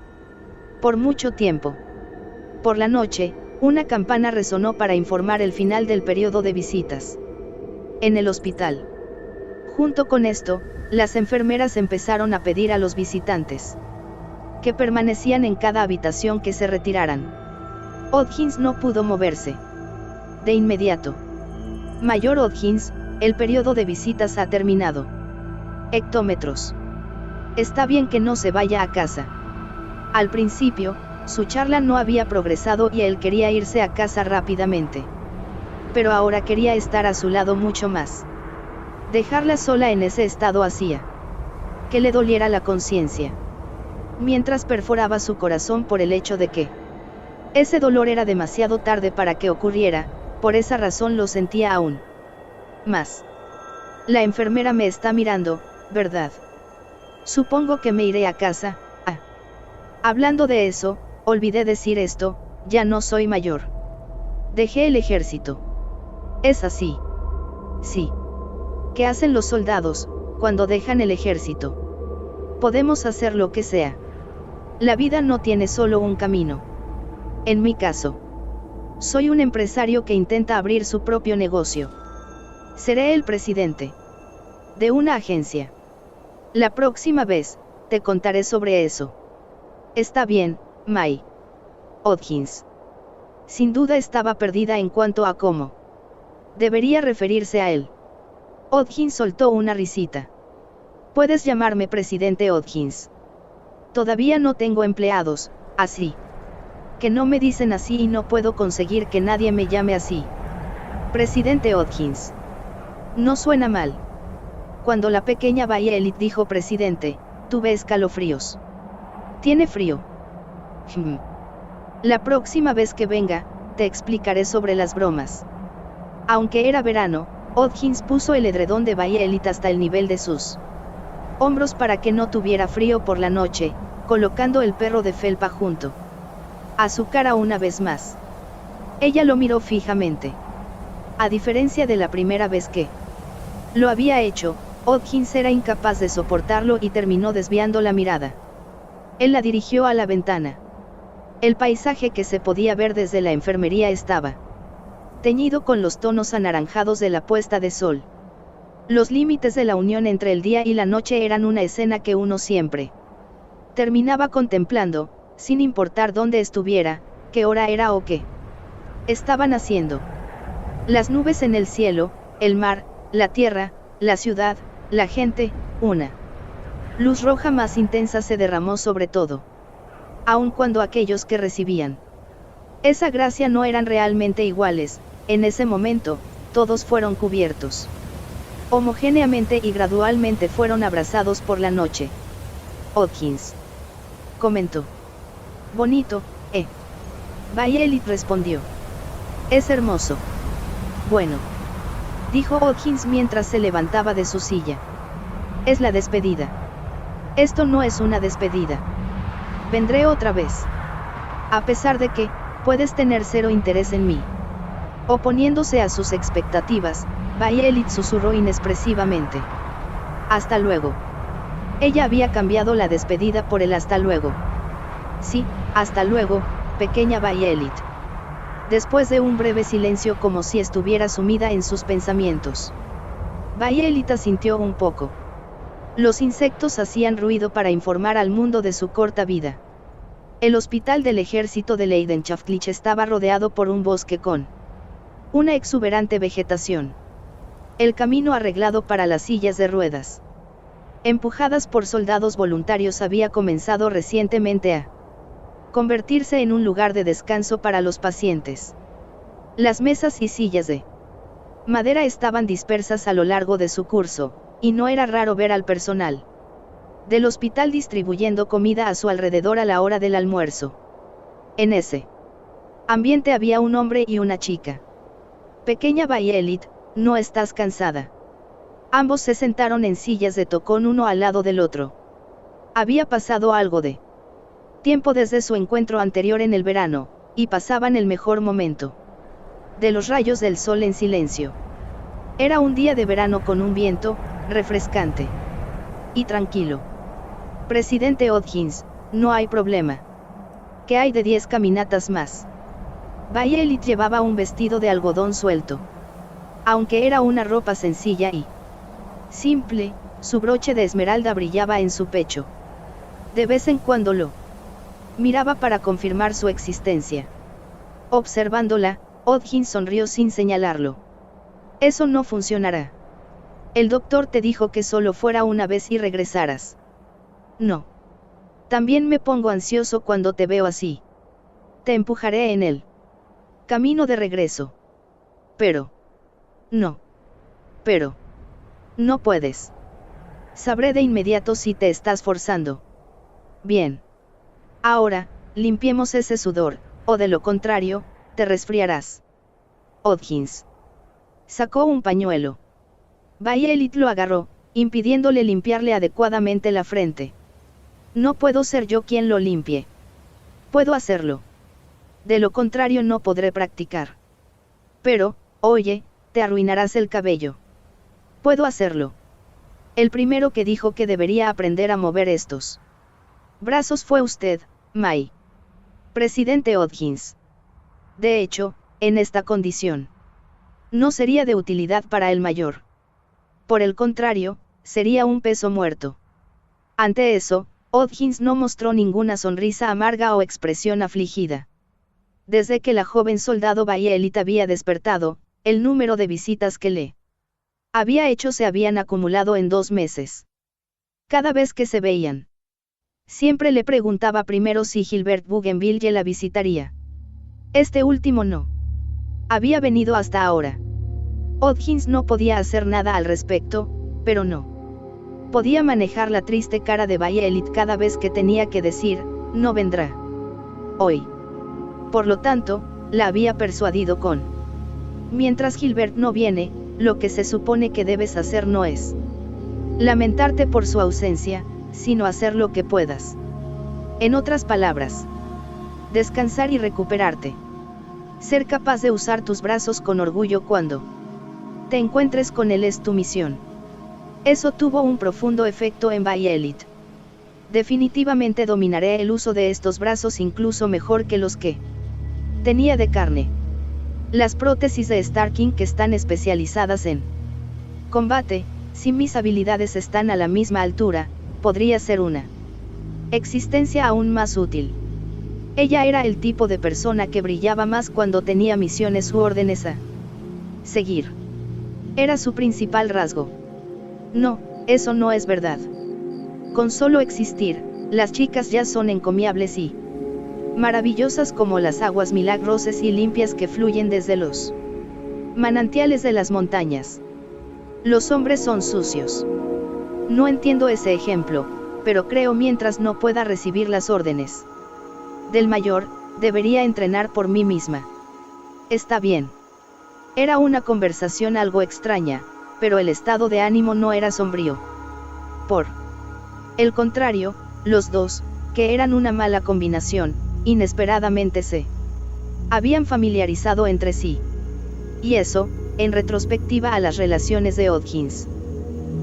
por mucho tiempo. Por la noche, una campana resonó para informar el final del periodo de visitas en el hospital. Junto con esto, las enfermeras empezaron a pedir a los visitantes que permanecían en cada habitación que se retiraran. Hodgins no pudo moverse de inmediato. Mayor Hodgins, el periodo de visitas ha terminado. Hectómetros. Está bien que no se vaya a casa. Al principio, su charla no había progresado y él quería irse a casa rápidamente. Pero ahora quería estar a su lado mucho más. Dejarla sola en ese estado hacía que le doliera la conciencia. Mientras perforaba su corazón por el hecho de que ese dolor era demasiado tarde para que ocurriera, por esa razón lo sentía aún más. La enfermera me está mirando, ¿verdad? Supongo que me iré a casa. Ah. Hablando de eso, olvidé decir esto, ya no soy mayor. Dejé el ejército. ¿Es así? Sí. ¿Qué hacen los soldados cuando dejan el ejército? Podemos hacer lo que sea. La vida no tiene solo un camino. En mi caso, Soy un empresario que intenta abrir su propio negocio. Seré el presidente de una agencia. La próxima vez, te contaré sobre eso. Está bien, May. Hodgins. Sin duda estaba perdida en cuanto a cómo debería referirse a él. Hodgins soltó una risita. Puedes llamarme presidente Hodgins. Todavía no tengo empleados, así que no me dicen así y no puedo conseguir que nadie me llame así. Presidente Hodgins. No suena mal. Cuando la pequeña Violet dijo presidente, tuve escalofríos. ¿Tiene frío? La próxima vez que venga, te explicaré sobre las bromas. Aunque era verano, Hodgins puso el edredón de Violet hasta el nivel de sus hombros para que no tuviera frío por la noche, colocando el perro de felpa junto a su cara una vez más. Ella lo miró fijamente. A diferencia de la primera vez que lo había hecho, Hodgins era incapaz de soportarlo y terminó desviando la mirada. Él la dirigió a la ventana. El paisaje que se podía ver desde la enfermería estaba teñido con los tonos anaranjados de la puesta de sol. Los límites de la unión entre el día y la noche eran una escena que uno siempre terminaba contemplando, sin importar dónde estuviera, qué hora era o qué estaban haciendo. Las nubes en el cielo, el mar, la tierra, la ciudad, la gente, una luz roja más intensa se derramó sobre todo. Aun cuando aquellos que recibían esa gracia no eran realmente iguales, en ese momento, todos fueron cubiertos homogéneamente y gradualmente fueron abrazados por la noche. Hodgins comentó. Bonito, Violet respondió. Es hermoso. Bueno, dijo Hodgins mientras se levantaba de su silla. Es la despedida. Esto no es una despedida. Vendré otra vez. A pesar de que, puedes tener cero interés en mí. Oponiéndose a sus expectativas, Violet susurró inexpresivamente. Hasta luego. Ella había cambiado la despedida por el hasta luego. Sí, hasta luego, pequeña Violet. Después de un breve silencio como si estuviera sumida en sus pensamientos. Violet asintió un poco. Los insectos hacían ruido para informar al mundo de su corta vida. El hospital del ejército de Leidenschaftlich estaba rodeado por un bosque con una exuberante vegetación. El camino arreglado para las sillas de ruedas, empujadas por soldados voluntarios, había comenzado recientemente a convertirse en un lugar de descanso para los pacientes. Las mesas y sillas de madera estaban dispersas a lo largo de su curso, y no era raro ver al personal del hospital distribuyendo comida a su alrededor a la hora del almuerzo. En ese ambiente había un hombre y una chica. Pequeña Violet, ¿no estás cansada? Ambos se sentaron en sillas de tocón uno al lado del otro. Había pasado algo de tiempo desde su encuentro anterior en el verano, y pasaban el mejor momento de los rayos del sol en silencio. Era un día de verano con un viento refrescante y tranquilo. Presidente Hodgins, no hay problema. ¿Qué hay de 10 caminatas más? Violet llevaba un vestido de algodón suelto. Aunque era una ropa sencilla y simple, su broche de esmeralda brillaba en su pecho. De vez en cuando lo miraba para confirmar su existencia. Observándola, Hodgins sonrió sin señalarlo. Eso no funcionará. El doctor te dijo que solo fuera una vez y regresaras. No. También me pongo ansioso cuando te veo así. Te empujaré en el camino de regreso. Pero. No. Pero. No puedes. Sabré de inmediato si te estás forzando. Bien. Ahora, limpiemos ese sudor, o de lo contrario, te resfriarás. Hodgins sacó un pañuelo. Violet lo agarró, impidiéndole limpiarle adecuadamente la frente. No puedo ser yo quien lo limpie. Puedo hacerlo. De lo contrario no podré practicar. Pero, oye, te arruinarás el cabello. Puedo hacerlo. El primero que dijo que debería aprender a mover estos brazos fue usted, May. Presidente Hodgins. De hecho, en esta condición, no sería de utilidad para el mayor. Por el contrario, sería un peso muerto. Ante eso, Odgins no mostró ninguna sonrisa amarga o expresión afligida. Desde que la joven soldado Bayelit había despertado, el número de visitas que le había hecho se habían acumulado en 2 meses. Cada vez que se veían, siempre le preguntaba primero si Gilbert Bougainville la visitaría. Este último no había venido hasta ahora. Odgins no podía hacer nada al respecto, pero no podía manejar la triste cara de Bayelit cada vez que tenía que decir, no vendrá hoy. Por lo tanto, la había persuadido con: mientras Gilbert no viene, lo que se supone que debes hacer no es lamentarte por su ausencia, sino hacer lo que puedas. En otras palabras, descansar y recuperarte. Ser capaz de usar tus brazos con orgullo cuando te encuentres con él es tu misión. Eso tuvo un profundo efecto en Bayelit. Definitivamente dominaré el uso de estos brazos incluso mejor que los que tenía de carne. Las prótesis de Starking que están especializadas en combate, si mis habilidades están a la misma altura, podría ser una existencia aún más útil. Ella era el tipo de persona que brillaba más cuando tenía misiones u órdenes a seguir. Era su principal rasgo. No, eso no es verdad. Con solo existir, las chicas ya son encomiables y maravillosas como las aguas milagrosas y limpias que fluyen desde los manantiales de las montañas. Los hombres son sucios. No entiendo ese ejemplo, pero creo mientras no pueda recibir las órdenes del mayor, debería entrenar por mí misma. Está bien. Era una conversación algo extraña, pero el estado de ánimo no era sombrío. Por el contrario, los dos, que eran una mala combinación, inesperadamente se habían familiarizado entre sí. Y eso, en retrospectiva a las relaciones de Odgins,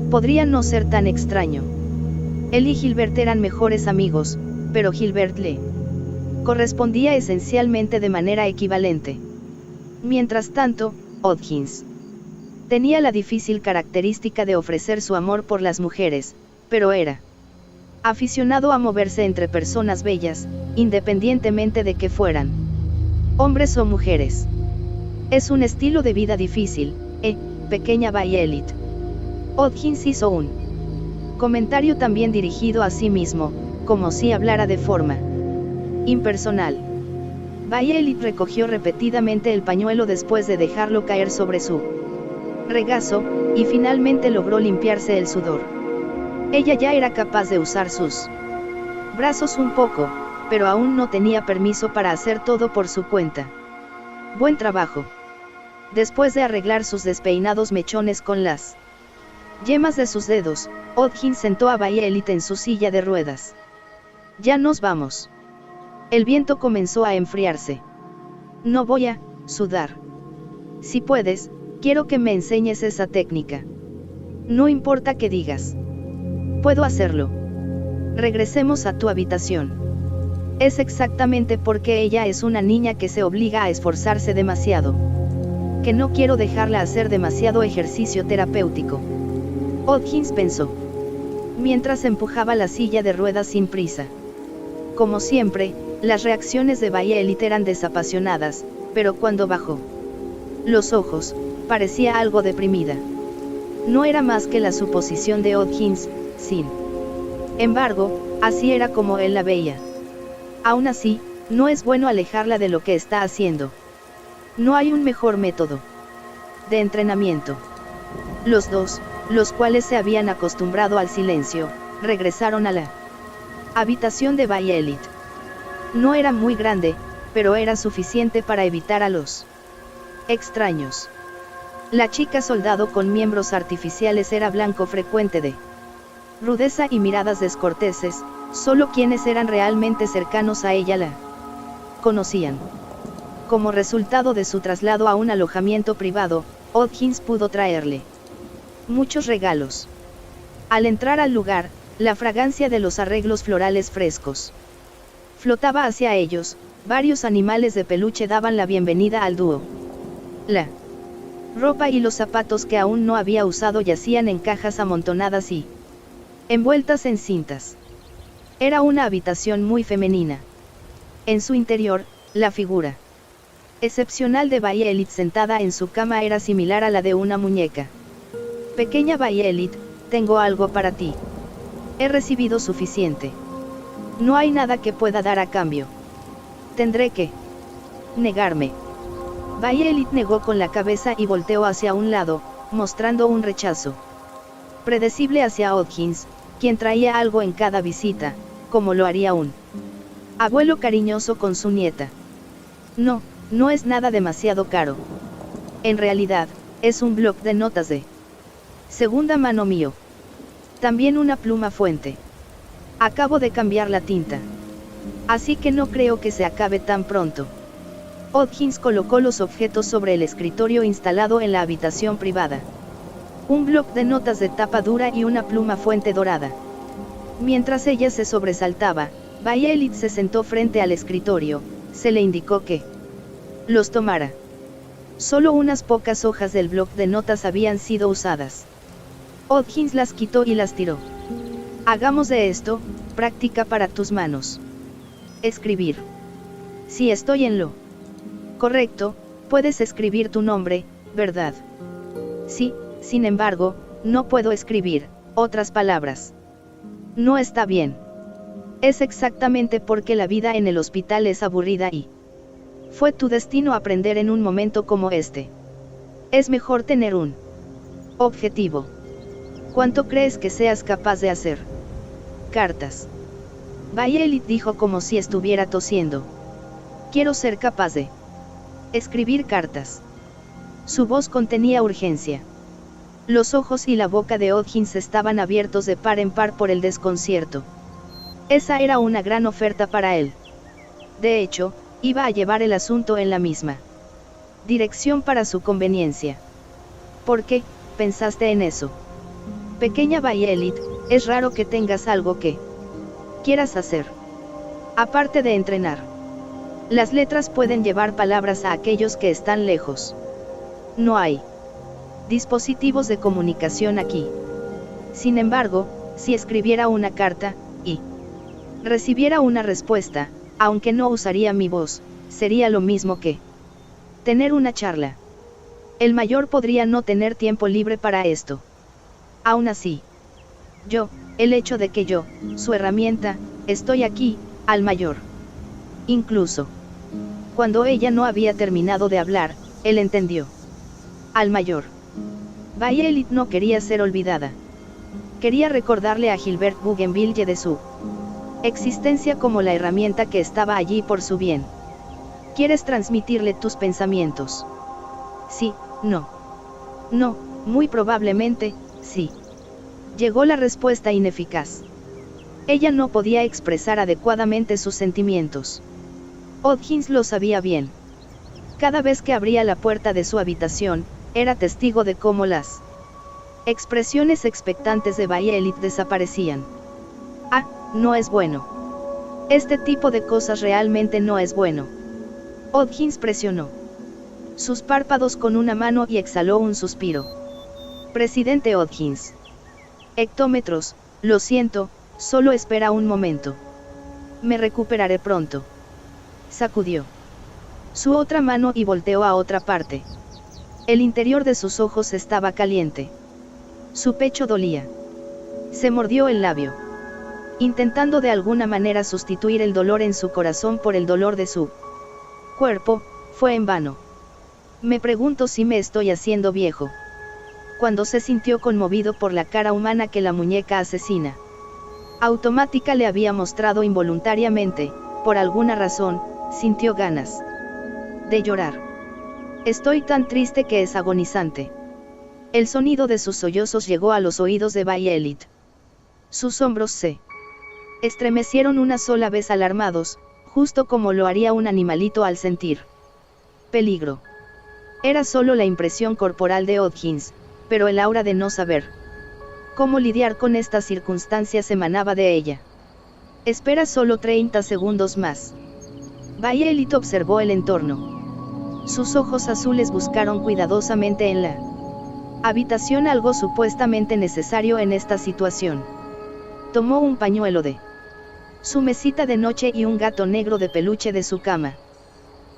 podría no ser tan extraño. Él y Gilbert eran mejores amigos, pero Gilbert le correspondía esencialmente de manera equivalente. Mientras tanto, Odgins tenía la difícil característica de ofrecer su amor por las mujeres, pero era aficionado a moverse entre personas bellas, independientemente de que fueran hombres o mujeres. Es un estilo de vida difícil, pequeña Bayelit. Odgins hizo un comentario también dirigido a sí mismo, como si hablara de forma impersonal. Bayelit recogió repetidamente el pañuelo después de dejarlo caer sobre su regazo, y finalmente logró limpiarse el sudor. Ella ya era capaz de usar sus brazos un poco, pero aún no tenía permiso para hacer todo por su cuenta. Buen trabajo. Después de arreglar sus despeinados mechones con las yemas de sus dedos, Odgins sentó a Bayelit en su silla de ruedas. Ya nos vamos. El viento comenzó a enfriarse. No voy a sudar. Si puedes, quiero que me enseñes esa técnica. No importa qué digas. Puedo hacerlo. Regresemos a tu habitación. Es exactamente porque ella es una niña que se obliga a esforzarse demasiado, que no quiero dejarla hacer demasiado ejercicio terapéutico. Odgins pensó, mientras empujaba la silla de ruedas sin prisa. Como siempre, las reacciones de Bayelit eran desapasionadas, pero cuando bajó los ojos, parecía algo deprimida. No era más que la suposición de Odgins, sin embargo, así era como él la veía. Aún así, no es bueno alejarla de lo que está haciendo. No hay un mejor método de entrenamiento. Los dos, los cuales se habían acostumbrado al silencio, regresaron a la habitación de Bayelit. No era muy grande, pero era suficiente para evitar a los extraños. La chica soldado con miembros artificiales era blanco frecuente de rudeza y miradas descorteses, solo quienes eran realmente cercanos a ella la conocían. Como resultado de su traslado a un alojamiento privado, Odgins pudo traerle muchos regalos. Al entrar al lugar, la fragancia de los arreglos florales frescos flotaba hacia ellos, Varios animales de peluche daban la bienvenida al dúo. La ropa y los zapatos que aún no había usado yacían en cajas amontonadas y envueltas en cintas. Era una habitación muy femenina. En su interior, la figura excepcional de Violet sentada en su cama era similar a la de una muñeca. Pequeña Violet, tengo algo para ti. He recibido suficiente. No hay nada que pueda dar a cambio. Tendré que negarme. Violet negó con la cabeza y volteó hacia un lado, mostrando un rechazo predecible hacia Hodgins, quien traía algo en cada visita, como lo haría un abuelo cariñoso con su nieta. No, no es nada demasiado caro. En realidad, es un bloc de notas de segunda mano mío. También una pluma fuente. Acabo de cambiar la tinta. Así que no creo que se acabe tan pronto. Hodgins colocó los objetos sobre el escritorio instalado en la habitación privada. Un bloc de notas de tapa dura y una pluma fuente dorada. Mientras ella se sobresaltaba, Violet se sentó frente al escritorio, se le indicó que los tomara. Solo unas pocas hojas del bloc de notas habían sido usadas. Hodgins las quitó y las tiró. Hagamos de esto, práctica para tus manos. Escribir. Si estoy en lo correcto, puedes escribir tu nombre, ¿verdad? Sí, sin embargo, no puedo escribir otras palabras. No está bien. Es exactamente porque la vida en el hospital es aburrida y fue tu destino aprender en un momento como este. Es mejor tener un objetivo. ¿Cuánto crees que seas capaz de hacer? Cartas. Violet dijo como si estuviera tosiendo. Quiero ser capaz de escribir cartas. Su voz contenía urgencia. Los ojos y la boca de Hodgins estaban abiertos de par en par por el desconcierto. Esa era una gran oferta para él. De hecho, iba a llevar el asunto en la misma dirección para su conveniencia. ¿Por qué pensaste en eso? Pequeña Violet, es raro que tengas algo que quieras hacer. Aparte de entrenar. Las letras pueden llevar palabras a aquellos que están lejos. No hay dispositivos de comunicación aquí. Sin embargo, si escribiera una carta, y recibiera una respuesta, aunque no usaría mi voz, sería lo mismo que tener una charla. El mayor podría no tener tiempo libre para esto. Aún así, el hecho de que yo, su herramienta, estoy aquí, al mayor. Incluso cuando ella no había terminado de hablar, él entendió. Al mayor. Violet no quería ser olvidada. Quería recordarle a Gilbert Bougainville de su existencia como la herramienta que estaba allí por su bien. ¿Quieres transmitirle tus pensamientos? Sí, no. No, muy probablemente, sí. Llegó la respuesta ineficaz. Ella no podía expresar adecuadamente sus sentimientos. Hodgins lo sabía bien. Cada vez que abría la puerta de su habitación, era testigo de cómo las expresiones expectantes de Violet desaparecían. Ah, no es bueno. Este tipo de cosas realmente no es bueno. Hodgins presionó sus párpados con una mano y exhaló un suspiro. Presidente Hodgins. Hectómetros, lo siento, solo espera un momento. Me recuperaré pronto. Sacudió su otra mano y volteó a otra parte. El interior de sus ojos estaba caliente. Su pecho dolía. Se mordió el labio, intentando de alguna manera sustituir el dolor en su corazón por el dolor de su cuerpo. Fue en vano. Me pregunto si me estoy haciendo viejo. Cuando se sintió conmovido por la cara humana que la muñeca asesina automática le había mostrado involuntariamente, por alguna razón, sintió ganas de llorar. Estoy tan triste que es agonizante. El sonido de sus sollozos llegó a los oídos de Violet. Sus hombros se estremecieron una sola vez alarmados, justo como lo haría un animalito al sentir peligro. Era solo la impresión corporal de Hodgins, pero el aura de no saber cómo lidiar con estas circunstancias emanaba de ella. Espera solo 30 segundos más. Violet observó el entorno. Sus ojos azules buscaron cuidadosamente en la habitación algo supuestamente necesario en esta situación. Tomó un pañuelo de su mesita de noche y un gato negro de peluche de su cama.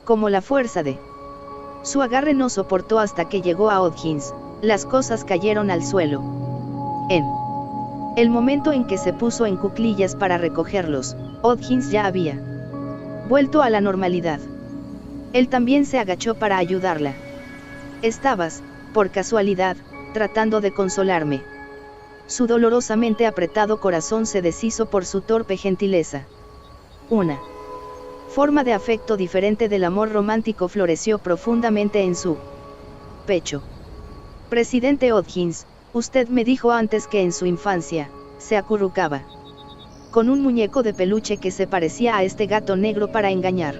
Como la fuerza de su agarre no soportó hasta que llegó a Odkins, las cosas cayeron al suelo. En el momento en que se puso en cuclillas para recogerlos, Odkins ya había vuelto a la normalidad. Él también se agachó para ayudarla. Estabas, por casualidad, tratando de consolarme. Su dolorosamente apretado corazón se deshizo por su torpe gentileza. Una forma de afecto diferente del amor romántico floreció profundamente en su pecho. Presidente Odkins, usted me dijo antes que en su infancia, se acurrucaba con un muñeco de peluche que se parecía a este gato negro para engañar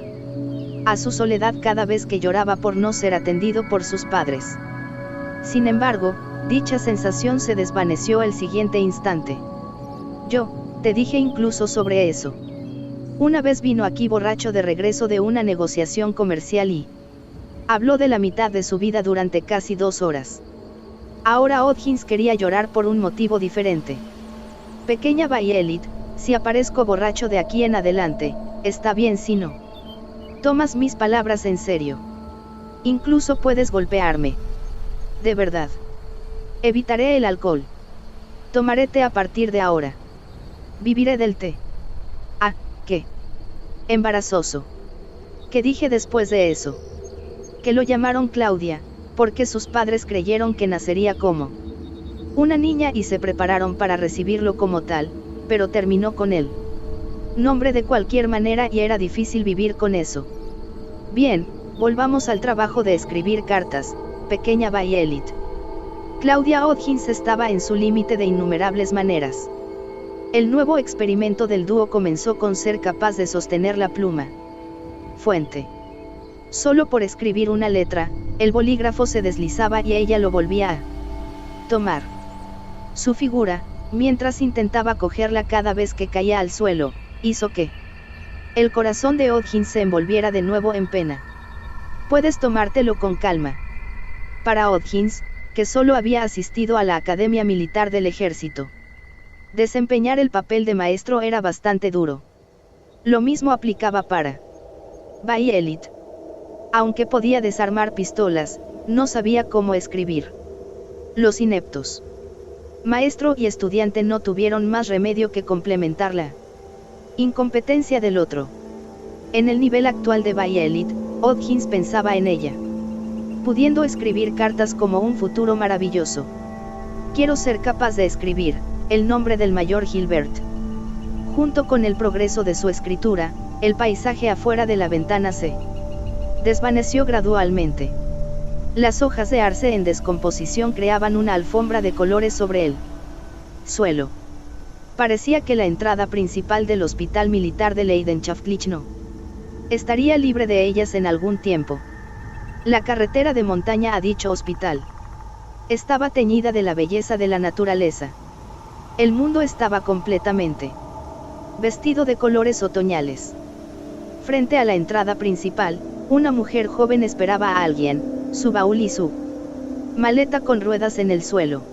a su soledad cada vez que lloraba por no ser atendido por sus padres. Sin embargo, dicha sensación se desvaneció el siguiente instante. Yo, te dije incluso sobre eso. Una vez vino aquí borracho de regreso de una negociación comercial y habló de la mitad de su vida durante casi 2 horas. Ahora Odkins quería llorar por un motivo diferente. Pequeña Violet, si aparezco borracho de aquí en adelante, está bien si no tomas mis palabras en serio. Incluso puedes golpearme. De verdad. Evitaré el alcohol. Tomaré té a partir de ahora. Viviré del té. Ah, ¿qué? Embarazoso. ¿Qué dije después de eso? Que lo llamaron Claudia, porque sus padres creyeron que nacería como una niña y se prepararon para recibirlo como tal, pero terminó con él nombre de cualquier manera y era difícil vivir con eso. Bien, volvamos al trabajo de escribir cartas, pequeña Violet. Claudia Odkins estaba en su límite de innumerables maneras. El nuevo experimento del dúo comenzó con ser capaz de sostener la pluma. Fuente. Solo por escribir una letra, el bolígrafo se deslizaba y ella lo volvía a tomar. Su figura, mientras intentaba cogerla cada vez que caía al suelo, hizo que el corazón de Odkins se envolviera de nuevo en pena. Puedes tomártelo con calma. Para Odkins, que solo había asistido a la Academia Militar del Ejército, desempeñar el papel de maestro era bastante duro. Lo mismo aplicaba para Violet. Aunque podía desarmar pistolas, no sabía cómo escribir. Los ineptos maestro y estudiante no tuvieron más remedio que complementar la incompetencia del otro. En el nivel actual de Violet, Odkins pensaba en ella, pudiendo escribir cartas como un futuro maravilloso. Quiero ser capaz de escribir el nombre del mayor Gilbert. Junto con el progreso de su escritura, el paisaje afuera de la ventana se desvaneció gradualmente. Las hojas de arce en descomposición creaban una alfombra de colores sobre el suelo. Parecía que la entrada principal del Hospital Militar de Leidenschaftlich no estaría libre de ellas en algún tiempo. La carretera de montaña a dicho hospital estaba teñida de la belleza de la naturaleza. El mundo estaba completamente vestido de colores otoñales. Frente a la entrada principal, una mujer joven esperaba a alguien, su baúl y su maleta con ruedas en el suelo.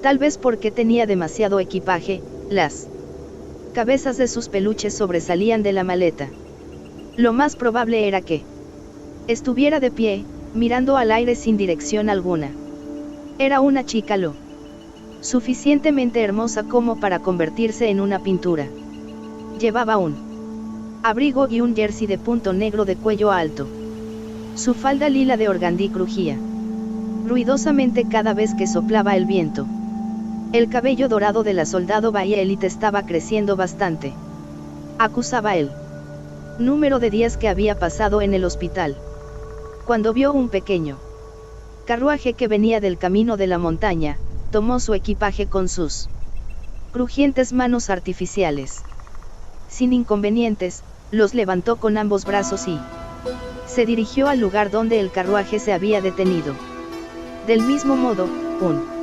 Tal vez porque tenía demasiado equipaje, las cabezas de sus peluches sobresalían de la maleta. Lo más probable era que estuviera de pie, mirando al aire sin dirección alguna. Era una chica lo suficientemente hermosa como para convertirse en una pintura. Llevaba un abrigo y un jersey de punto negro de cuello alto. Su falda lila de organdí crujía ruidosamente cada vez que soplaba el viento. El cabello dorado de la soldado Violet estaba creciendo bastante. Acusaba el número de días que había pasado en el hospital. Cuando vio un pequeño carruaje que venía del camino de la montaña, tomó su equipaje con sus crujientes manos artificiales. Sin inconvenientes, los levantó con ambos brazos y se dirigió al lugar donde el carruaje se había detenido. Del mismo modo, un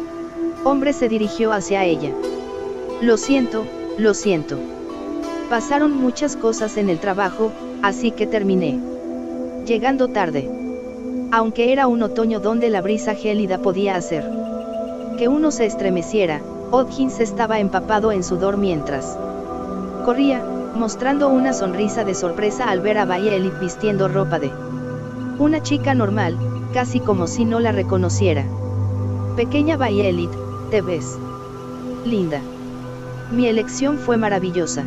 hombre se dirigió hacia ella. Lo siento, lo siento. Pasaron muchas cosas en el trabajo, así que terminé llegando tarde. Aunque era un otoño donde la brisa gélida podía hacer que uno se estremeciera, Hodgins estaba empapado en sudor mientras corría, mostrando una sonrisa de sorpresa al ver a Violet vistiendo ropa de una chica normal, casi como si no la reconociera. Pequeña Violet, te ves linda. Mi elección fue maravillosa.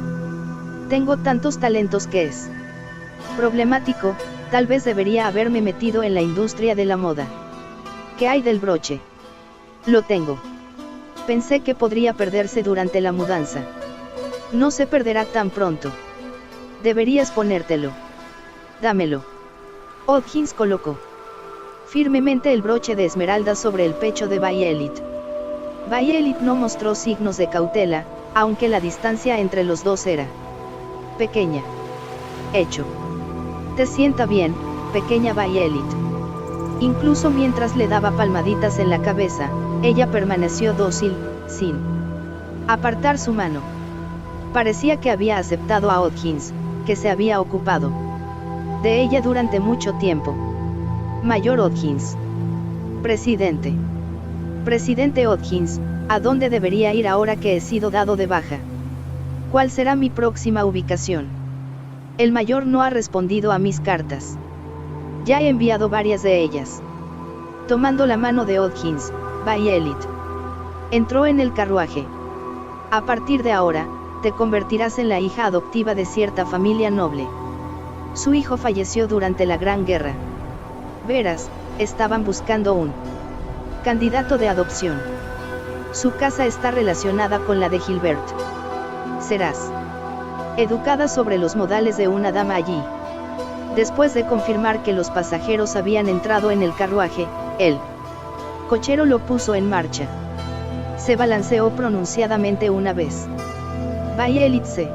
Tengo tantos talentos que es problemático, tal vez debería haberme metido en la industria de la moda. ¿Qué hay del broche? Lo tengo. Pensé que podría perderse durante la mudanza. No se perderá tan pronto. Deberías ponértelo. Dámelo. Hodgins colocó firmemente el broche de esmeralda sobre el pecho de Violet. Violet no mostró signos de cautela, aunque la distancia entre los dos era pequeña. Hecho. Te sienta bien, pequeña Violet. Incluso mientras le daba palmaditas en la cabeza, ella permaneció dócil, sin apartar su mano. Parecía que había aceptado a Hodgins, que se había ocupado de ella durante mucho tiempo. Mayor Hodgins. Presidente. Presidente Hodgins, ¿a dónde debería ir ahora que he sido dado de baja? ¿Cuál será mi próxima ubicación? El mayor no ha respondido a mis cartas. Ya he enviado varias de ellas. Tomando la mano de Hodgins, Violet entró en el carruaje. A partir de ahora, te convertirás en la hija adoptiva de cierta familia noble. Su hijo falleció durante la Gran Guerra. Verás, estaban buscando un candidato de adopción. Su casa está relacionada con la de Gilbert. Serás educada sobre los modales de una dama allí. Después de confirmar que los pasajeros habían entrado en el carruaje, el cochero lo puso en marcha. Se balanceó pronunciadamente una vez. Violet se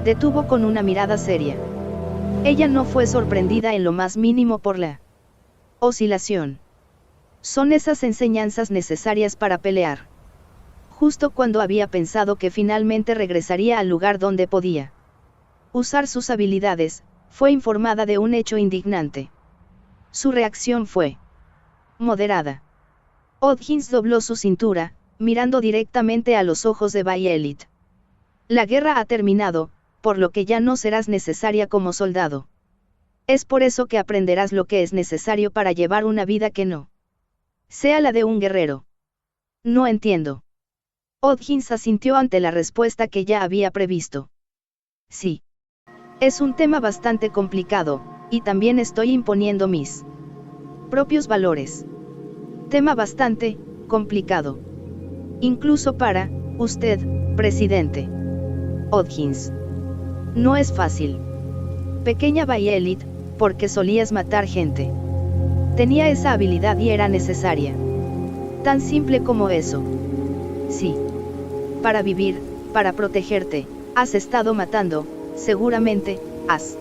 detuvo con una mirada seria. Ella no fue sorprendida en lo más mínimo por la oscilación. Son esas enseñanzas necesarias para pelear. Justo cuando había pensado que finalmente regresaría al lugar donde podía usar sus habilidades, fue informada de un hecho indignante. Su reacción fue moderada. Hodgins dobló su cintura, mirando directamente a los ojos de Violet. La guerra ha terminado, por lo que ya no serás necesaria como soldado. Es por eso que aprenderás lo que es necesario para llevar una vida que no sea la de un guerrero. No entiendo. Hodgins asintió ante la respuesta que ya había previsto. Sí. Es un tema bastante complicado, y también estoy imponiendo mis propios valores. Tema bastante complicado. Incluso para usted, presidente Hodgins. No es fácil. Pequeña Violet, porque solías matar gente. Tenía esa habilidad y era necesaria. Tan simple como eso. Sí. Para vivir, para protegerte, has estado matando, seguramente, has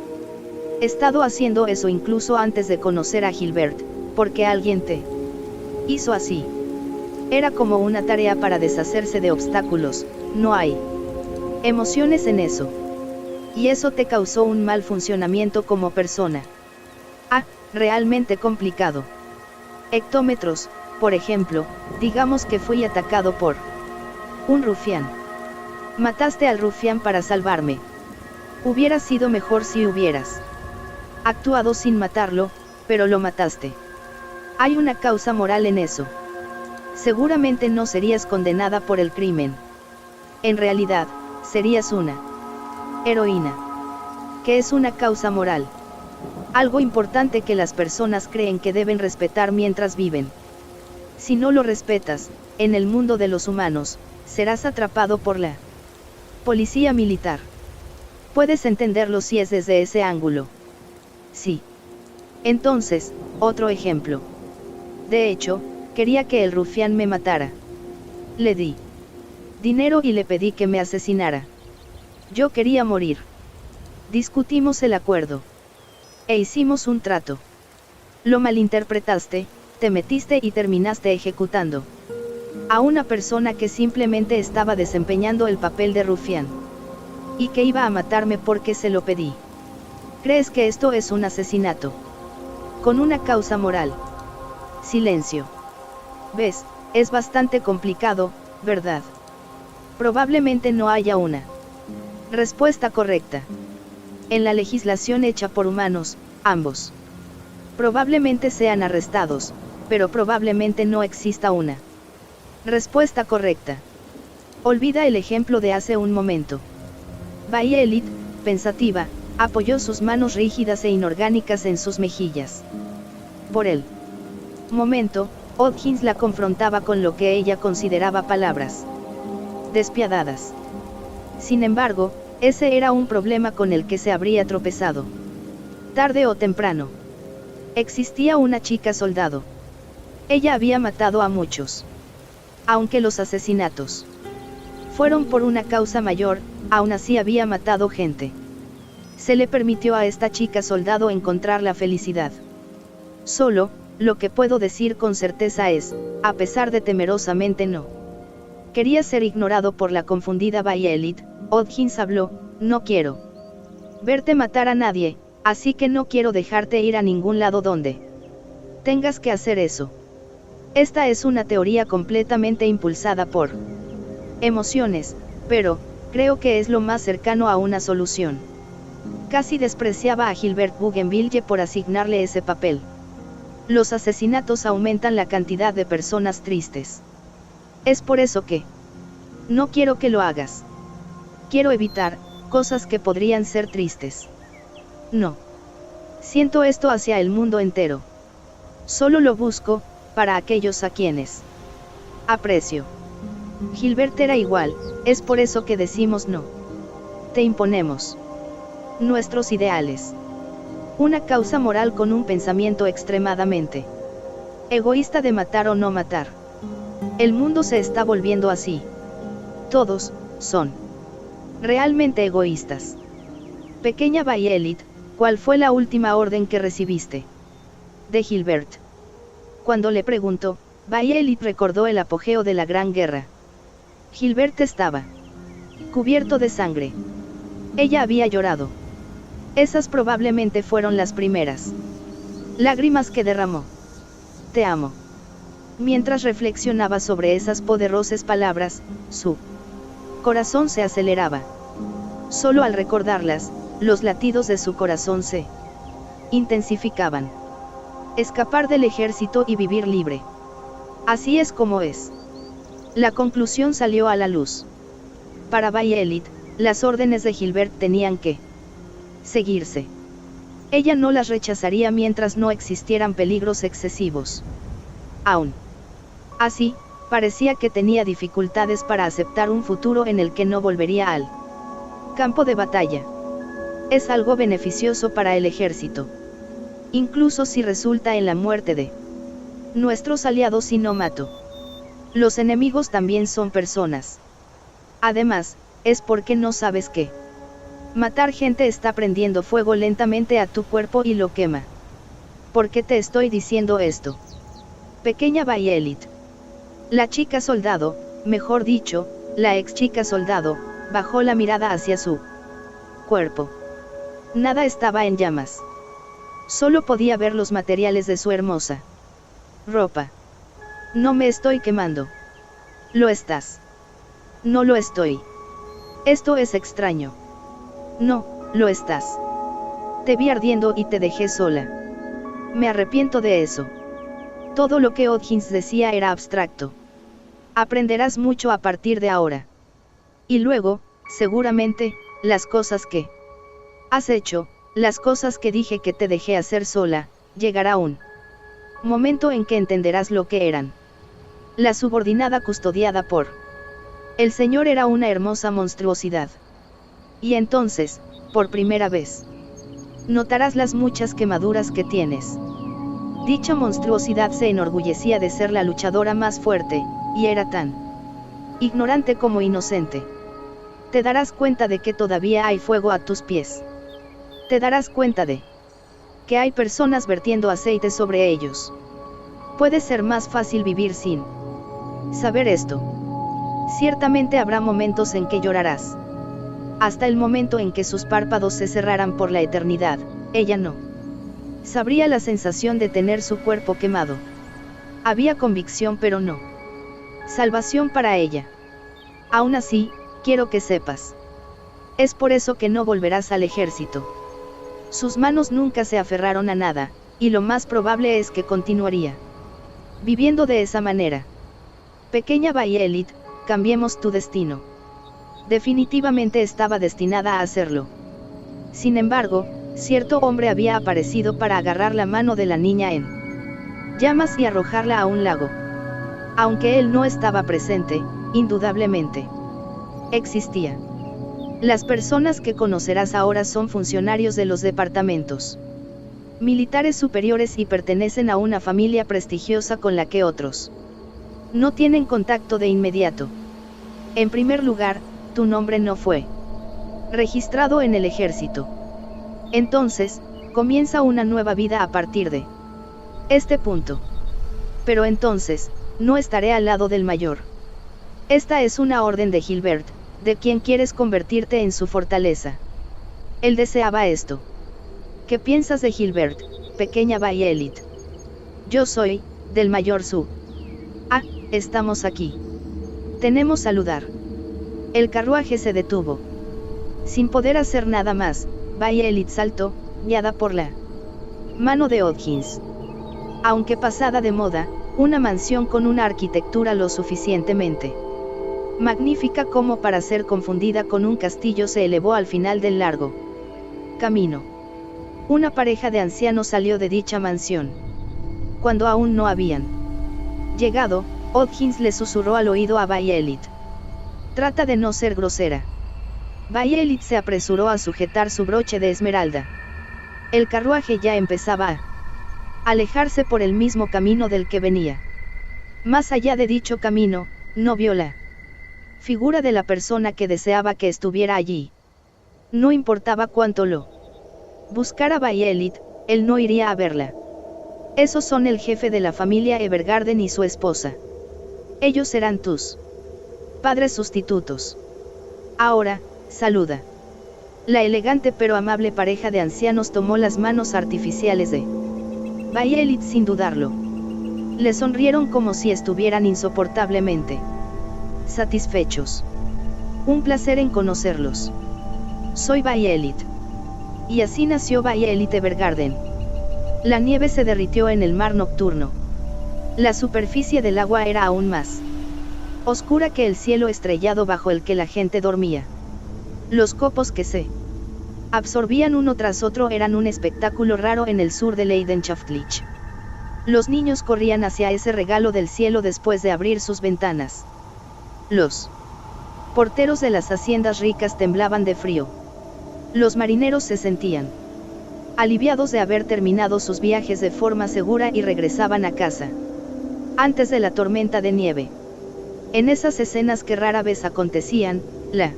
estado haciendo eso incluso antes de conocer a Gilbert, porque alguien te hizo así. Era como una tarea para deshacerse de obstáculos, no hay emociones en eso. Y eso te causó un mal funcionamiento como persona. Ah, realmente complicado. Hectómetros, por ejemplo, digamos que fui atacado por un rufián. Mataste al rufián para salvarme. Hubiera sido mejor si hubieras actuado sin matarlo, pero lo mataste. Hay una causa moral en eso. Seguramente no serías condenada por el crimen. En realidad, serías una heroína. ¿Qué es una causa moral? Algo importante que las personas creen que deben respetar mientras viven. Si no lo respetas, en el mundo de los humanos, serás atrapado por la policía militar. Puedes entenderlo si es desde ese ángulo. Sí. Entonces, otro ejemplo. De hecho, quería que el rufián me matara. Le di dinero y le pedí que me asesinara. Yo quería morir. Discutimos el acuerdo. E hicimos un trato. Lo malinterpretaste, te metiste y terminaste ejecutando a una persona que simplemente estaba desempeñando el papel de rufián. Y que iba a matarme porque se lo pedí. ¿Crees que esto es un asesinato? Con una causa moral. Silencio. ¿Ves? Es bastante complicado, ¿verdad? Probablemente no haya una respuesta correcta. En la legislación hecha por humanos, ambos probablemente sean arrestados, pero probablemente no exista una respuesta correcta. Olvida el ejemplo de hace un momento. Violet, pensativa, apoyó sus manos rígidas e inorgánicas en sus mejillas. Por el momento, Hodgins la confrontaba con lo que ella consideraba palabras despiadadas. Sin embargo, ese era un problema con el que se habría tropezado. Tarde o temprano. Existía una chica soldado. Ella había matado a muchos. Aunque los asesinatos fueron por una causa mayor, aún así había matado gente. Se le permitió a esta chica soldado encontrar la felicidad. Solo, lo que puedo decir con certeza es, a pesar de temerosamente no quería ser ignorado por la confundida Violet, Hodgins habló, no quiero verte matar a nadie, así que no quiero dejarte ir a ningún lado donde tengas que hacer eso. Esta es una teoría completamente impulsada por emociones, pero, creo que es lo más cercano a una solución. Casi despreciaba a Gilbert Bougainville por asignarle ese papel. Los asesinatos aumentan la cantidad de personas tristes. Es por eso que no quiero que lo hagas. Quiero evitar cosas que podrían ser tristes. No. Siento esto hacia el mundo entero. Solo lo busco, para aquellos a quienes aprecio. Gilbert era igual, es por eso que decimos no. Te imponemos nuestros ideales. Una causa moral con un pensamiento extremadamente egoísta de matar o no matar. El mundo se está volviendo así. Todos son realmente egoístas. Pequeña Violet, ¿cuál fue la última orden que recibiste de Gilbert? Cuando le preguntó, Violet recordó el apogeo de la Gran Guerra. Gilbert estaba cubierto de sangre. Ella había llorado. Esas probablemente fueron las primeras lágrimas que derramó. Te amo. Mientras reflexionaba sobre esas poderosas palabras, su corazón se aceleraba. Solo al recordarlas, los latidos de su corazón se intensificaban. Escapar del ejército y vivir libre. Así es como es. La conclusión salió a la luz. Para Violet, las órdenes de Gilbert tenían que seguirse. Ella no las rechazaría mientras no existieran peligros excesivos. Aún así, parecía que tenía dificultades para aceptar un futuro en el que no volvería al campo de batalla. Es algo beneficioso para el ejército. Incluso si resulta en la muerte de nuestros aliados y no mato. Los enemigos también son personas. Además, es porque no sabes que matar gente está prendiendo fuego lentamente a tu cuerpo y lo quema. ¿Por qué te estoy diciendo esto? Pequeña Violet. La chica soldado, mejor dicho, la ex chica soldado, bajó la mirada hacia su cuerpo. Nada estaba en llamas. Solo podía ver los materiales de su hermosa ropa. No me estoy quemando. ¿Lo estás? No lo estoy. Esto es extraño. No, lo estás. Te vi ardiendo y te dejé sola. Me arrepiento de eso. Todo lo que Hodgins decía era abstracto. Aprenderás mucho a partir de ahora. Y luego, seguramente, las cosas que has hecho, las cosas que dije que te dejé hacer sola, llegará un momento en que entenderás lo que eran. La subordinada custodiada por el Señor era una hermosa monstruosidad. Y entonces, por primera vez, notarás las muchas quemaduras que tienes. Dicha monstruosidad se enorgullecía de ser la luchadora más fuerte, y era tan ignorante como inocente. Te darás cuenta de que todavía hay fuego a tus pies. Te darás cuenta de que hay personas vertiendo aceite sobre ellos. Puede ser más fácil vivir sin saber esto. Ciertamente habrá momentos en que llorarás. Hasta el momento en que sus párpados se cerraran por la eternidad, ella no sabría la sensación de tener su cuerpo quemado. Había convicción pero no salvación para ella. Aún así, quiero que sepas. Es por eso que no volverás al ejército. Sus manos nunca se aferraron a nada, y lo más probable es que continuaría viviendo de esa manera. Pequeña Violet, cambiemos tu destino. Definitivamente estaba destinada a hacerlo. Sin embargo, cierto hombre había aparecido para agarrar la mano de la niña en llamas y arrojarla a un lago. Aunque él no estaba presente, indudablemente existía. Las personas que conocerás ahora son funcionarios de los departamentos militares superiores y pertenecen a una familia prestigiosa con la que otros no tienen contacto de inmediato. En primer lugar, tu nombre no fue registrado en el ejército. Entonces, comienza una nueva vida a partir de este punto. Pero entonces, no estaré al lado del mayor. Esta es una orden de Gilbert, de quien quieres convertirte en su fortaleza. Él deseaba esto. ¿Qué piensas de Gilbert, pequeña Violet? Yo soy, del mayor Su. Ah, estamos aquí. Tenemos saludar. El carruaje se detuvo. Sin poder hacer nada más, Violet saltó, guiada por la mano de Hodgins. Aunque pasada de moda, una mansión con una arquitectura lo suficientemente magnífica como para ser confundida con un castillo se elevó al final del largo camino. Una pareja de ancianos salió de dicha mansión. Cuando aún no habían llegado, Hodgins le susurró al oído a Violet. Trata de no ser grosera. Violet se apresuró a sujetar su broche de esmeralda. El carruaje ya empezaba a alejarse por el mismo camino del que venía. Más allá de dicho camino, no vio la figura de la persona que deseaba que estuviera allí. No importaba cuánto lo buscara Violet, él no iría a verla. Esos son el jefe de la familia Evergarden y su esposa. Ellos serán tus padres sustitutos. Ahora, saluda. La elegante pero amable pareja de ancianos tomó las manos artificiales de Violet sin dudarlo. Le sonrieron como si estuvieran insoportablemente satisfechos. Un placer en conocerlos. Soy Violet. Y así nació Violet Evergarden. La nieve se derritió en el mar nocturno. La superficie del agua era aún más oscura que el cielo estrellado bajo el que la gente dormía. Los copos que se absorbían uno tras otro eran un espectáculo raro en el sur de Leidenschaftlich. Los niños corrían hacia ese regalo del cielo después de abrir sus ventanas. Los porteros de las haciendas ricas temblaban de frío. Los marineros se sentían aliviados de haber terminado sus viajes de forma segura y regresaban a casa antes de la tormenta de nieve. En esas escenas que rara vez acontecían, la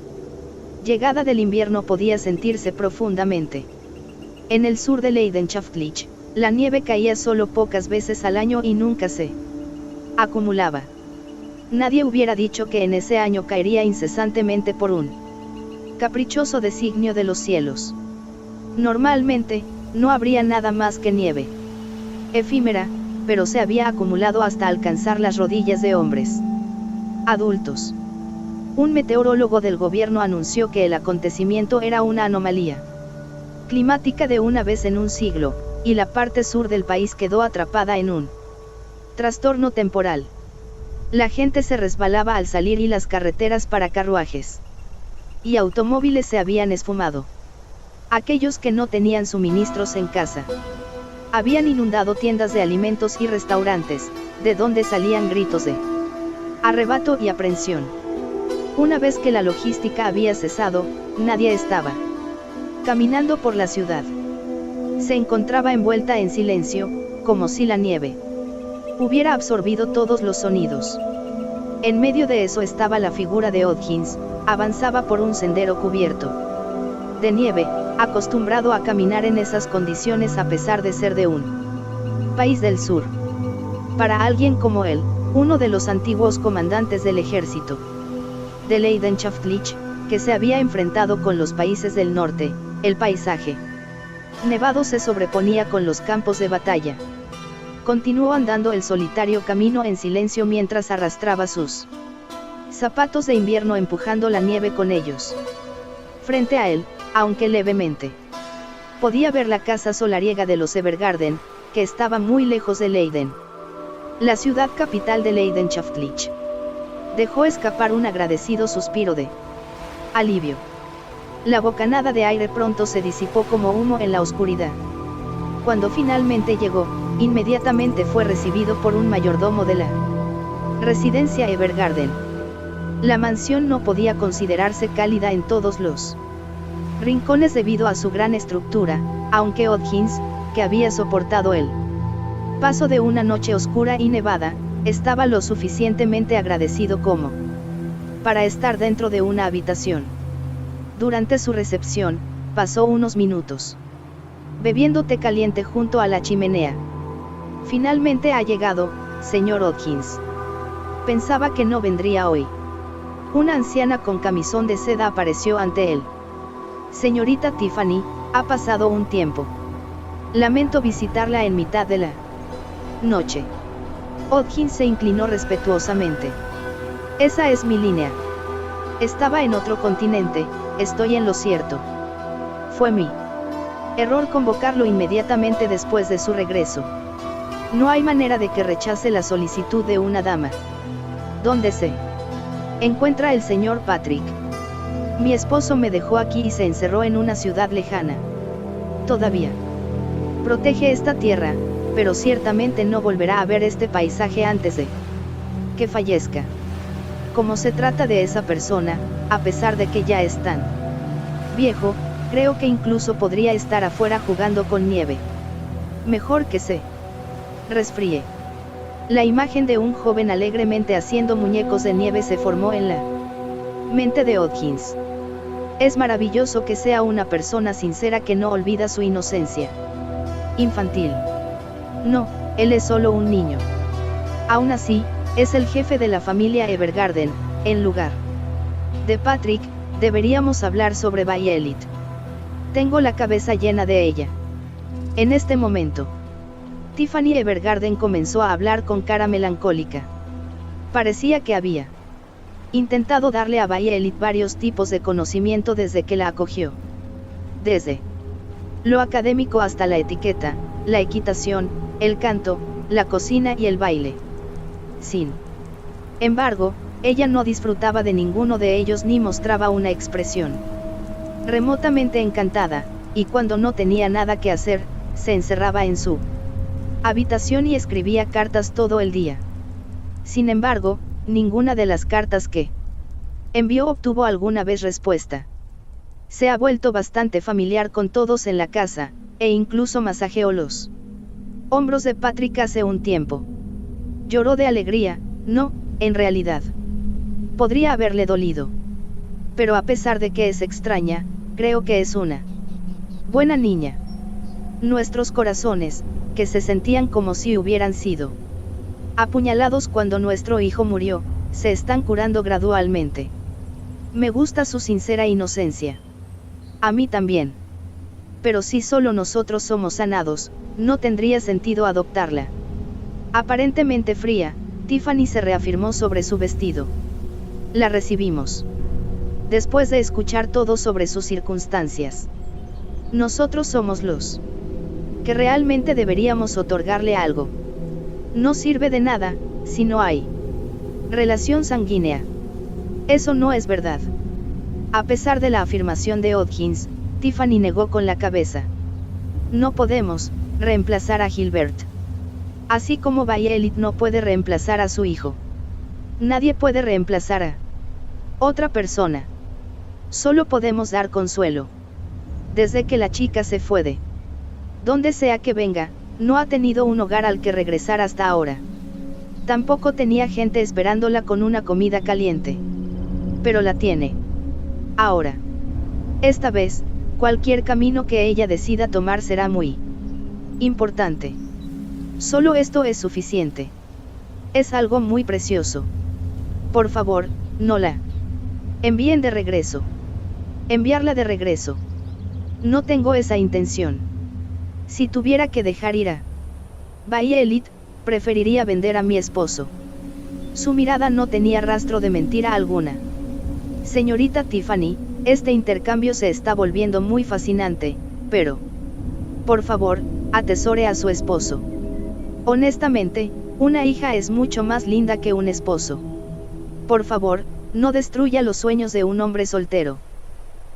llegada del invierno podía sentirse profundamente. En el sur de Leidenschaftlich, la nieve caía solo pocas veces al año y nunca se acumulaba. Nadie hubiera dicho que en ese año caería incesantemente por un caprichoso designio de los cielos. Normalmente, no habría nada más que nieve efímera, pero se había acumulado hasta alcanzar las rodillas de hombres adultos. Un meteorólogo del gobierno anunció que el acontecimiento era una anomalía climática de una vez en un siglo, y la parte sur del país quedó atrapada en un trastorno temporal. La gente se resbalaba al salir y las carreteras para carruajes y automóviles se habían esfumado. Aquellos que no tenían suministros en casa habían inundado tiendas de alimentos y restaurantes, de donde salían gritos de arrebato y aprensión. Una vez que la logística había cesado, nadie estaba caminando por la ciudad. Se encontraba envuelta en silencio, como si la nieve hubiera absorbido todos los sonidos. En medio de eso estaba la figura de Hodgins, avanzaba por un sendero cubierto de nieve, acostumbrado a caminar en esas condiciones a pesar de ser de un país del sur. Para alguien como él, uno de los antiguos comandantes del ejército de Leidenschaftlich, que se había enfrentado con los países del norte, el paisaje nevado se sobreponía con los campos de batalla. Continuó andando el solitario camino en silencio mientras arrastraba sus zapatos de invierno empujando la nieve con ellos. Frente a él, aunque levemente, podía ver la casa solariega de los Evergarden, que estaba muy lejos de Leiden. La ciudad capital de Leidenschaftlich. Dejó escapar un agradecido suspiro de alivio. La bocanada de aire pronto se disipó como humo en la oscuridad. Cuando finalmente llegó, inmediatamente fue recibido por un mayordomo de la residencia Evergarden. La mansión no podía considerarse cálida en todos los rincones debido a su gran estructura, aunque Odkins, que había soportado el paso de una noche oscura y nevada, estaba lo suficientemente agradecido como para estar dentro de una habitación. Durante su recepción, pasó unos minutos bebiendo té caliente junto a la chimenea. Finalmente ha llegado, señor Odkins. Pensaba que no vendría hoy. Una anciana con camisón de seda apareció ante él. Señorita Tiffany, ha pasado un tiempo. Lamento visitarla en mitad de la noche. Odkins se inclinó respetuosamente. Esa es mi línea. Estaba en otro continente, estoy en lo cierto. Fue mi error convocarlo inmediatamente después de su regreso. No hay manera de que rechace la solicitud de una dama. ¿Dónde se encuentra el señor Patrick? Mi esposo me dejó aquí y se encerró en una ciudad lejana. Todavía protege esta tierra, pero ciertamente no volverá a ver este paisaje antes de que fallezca. Como se trata de esa persona, a pesar de que ya es tan viejo, creo que incluso podría estar afuera jugando con nieve. Mejor que se resfríe. La imagen de un joven alegremente haciendo muñecos de nieve se formó en la mente de Odkins. Es maravilloso que sea una persona sincera que no olvida su inocencia infantil. No, él es solo un niño. Aún así, es el jefe de la familia Evergarden. En lugar de Patrick, deberíamos hablar sobre Violet. Tengo la cabeza llena de ella. En este momento, Tiffany Evergarden comenzó a hablar con cara melancólica. Parecía que había intentado darle a Violet varios tipos de conocimiento desde que la acogió. Desde lo académico hasta la etiqueta, la equitación, el canto, la cocina y el baile. Sin embargo, ella no disfrutaba de ninguno de ellos ni mostraba una expresión remotamente encantada, y cuando no tenía nada que hacer, se encerraba en su habitación y escribía cartas todo el día. Sin embargo, ninguna de las cartas que envió obtuvo alguna vez respuesta. Se ha vuelto bastante familiar con todos en la casa, e incluso masajeó los hombros de Patrick hace un tiempo. Lloró de alegría. No, en realidad, podría haberle dolido. Pero a pesar de que es extraña, creo que es una buena niña. Nuestros corazones, que se sentían como si hubieran sido apuñalados cuando nuestro hijo murió, se están curando gradualmente. Me gusta su sincera inocencia. A mí también. Pero si solo nosotros somos sanados, no tendría sentido adoptarla. Aparentemente fría, Tiffany se reafirmó sobre su vestido. La recibimos. Después de escuchar todo sobre sus circunstancias. Nosotros somos los que realmente deberíamos otorgarle algo. No sirve de nada, si no hay relación sanguínea. Eso no es verdad. A pesar de la afirmación de Odkins, Tiffany negó con la cabeza. No podemos reemplazar a Gilbert. Así como Violet no puede reemplazar a su hijo. Nadie puede reemplazar a otra persona. Solo podemos dar consuelo. Desde que la chica se fue de donde sea que venga, no ha tenido un hogar al que regresar hasta ahora. Tampoco tenía gente esperándola con una comida caliente. Pero la tiene. Ahora. Esta vez, cualquier camino que ella decida tomar será muy importante. Solo esto es suficiente. Es algo muy precioso. Por favor, no la Envíen de regreso. Enviarla de regreso. No tengo esa intención. Si tuviera que dejar ir a Violet, preferiría vender a mi esposo. Su mirada no tenía rastro de mentira alguna. Señorita Tiffany, este intercambio se está volviendo muy fascinante, pero... Por favor, atesore a su esposo. Honestamente, una hija es mucho más linda que un esposo. Por favor, no destruya los sueños de un hombre soltero.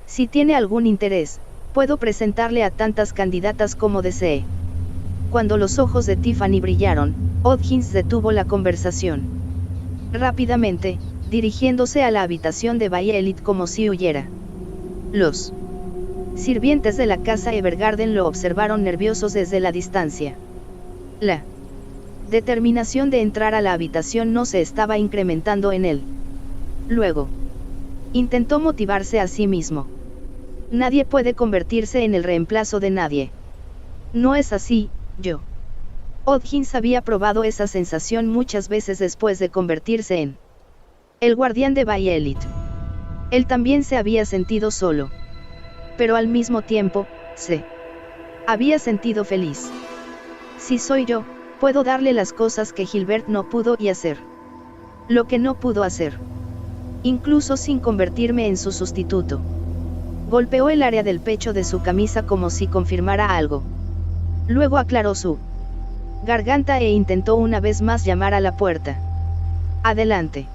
Si tiene algún interés, puedo presentarle a tantas candidatas como desee. Cuando los ojos de Tiffany brillaron, Hodgins detuvo la conversación. Rápidamente, dirigiéndose a la habitación de Violet como si huyera. Los sirvientes de la casa Evergarden lo observaron nerviosos desde la distancia. La determinación de entrar a la habitación no se estaba incrementando en él. Luego, intentó motivarse a sí mismo. Nadie puede convertirse en el reemplazo de nadie. No es así, yo. Hodgins había probado esa sensación muchas veces después de convertirse en el guardián de Violet. Él también se había sentido solo. Pero al mismo tiempo, se había sentido feliz. Si soy yo, puedo darle las cosas que Gilbert no pudo y hacer lo que no pudo hacer. Incluso sin convertirme en su sustituto. Golpeó el área del pecho de su camisa como si confirmara algo. Luego aclaró su garganta e intentó una vez más llamar a la puerta. Adelante.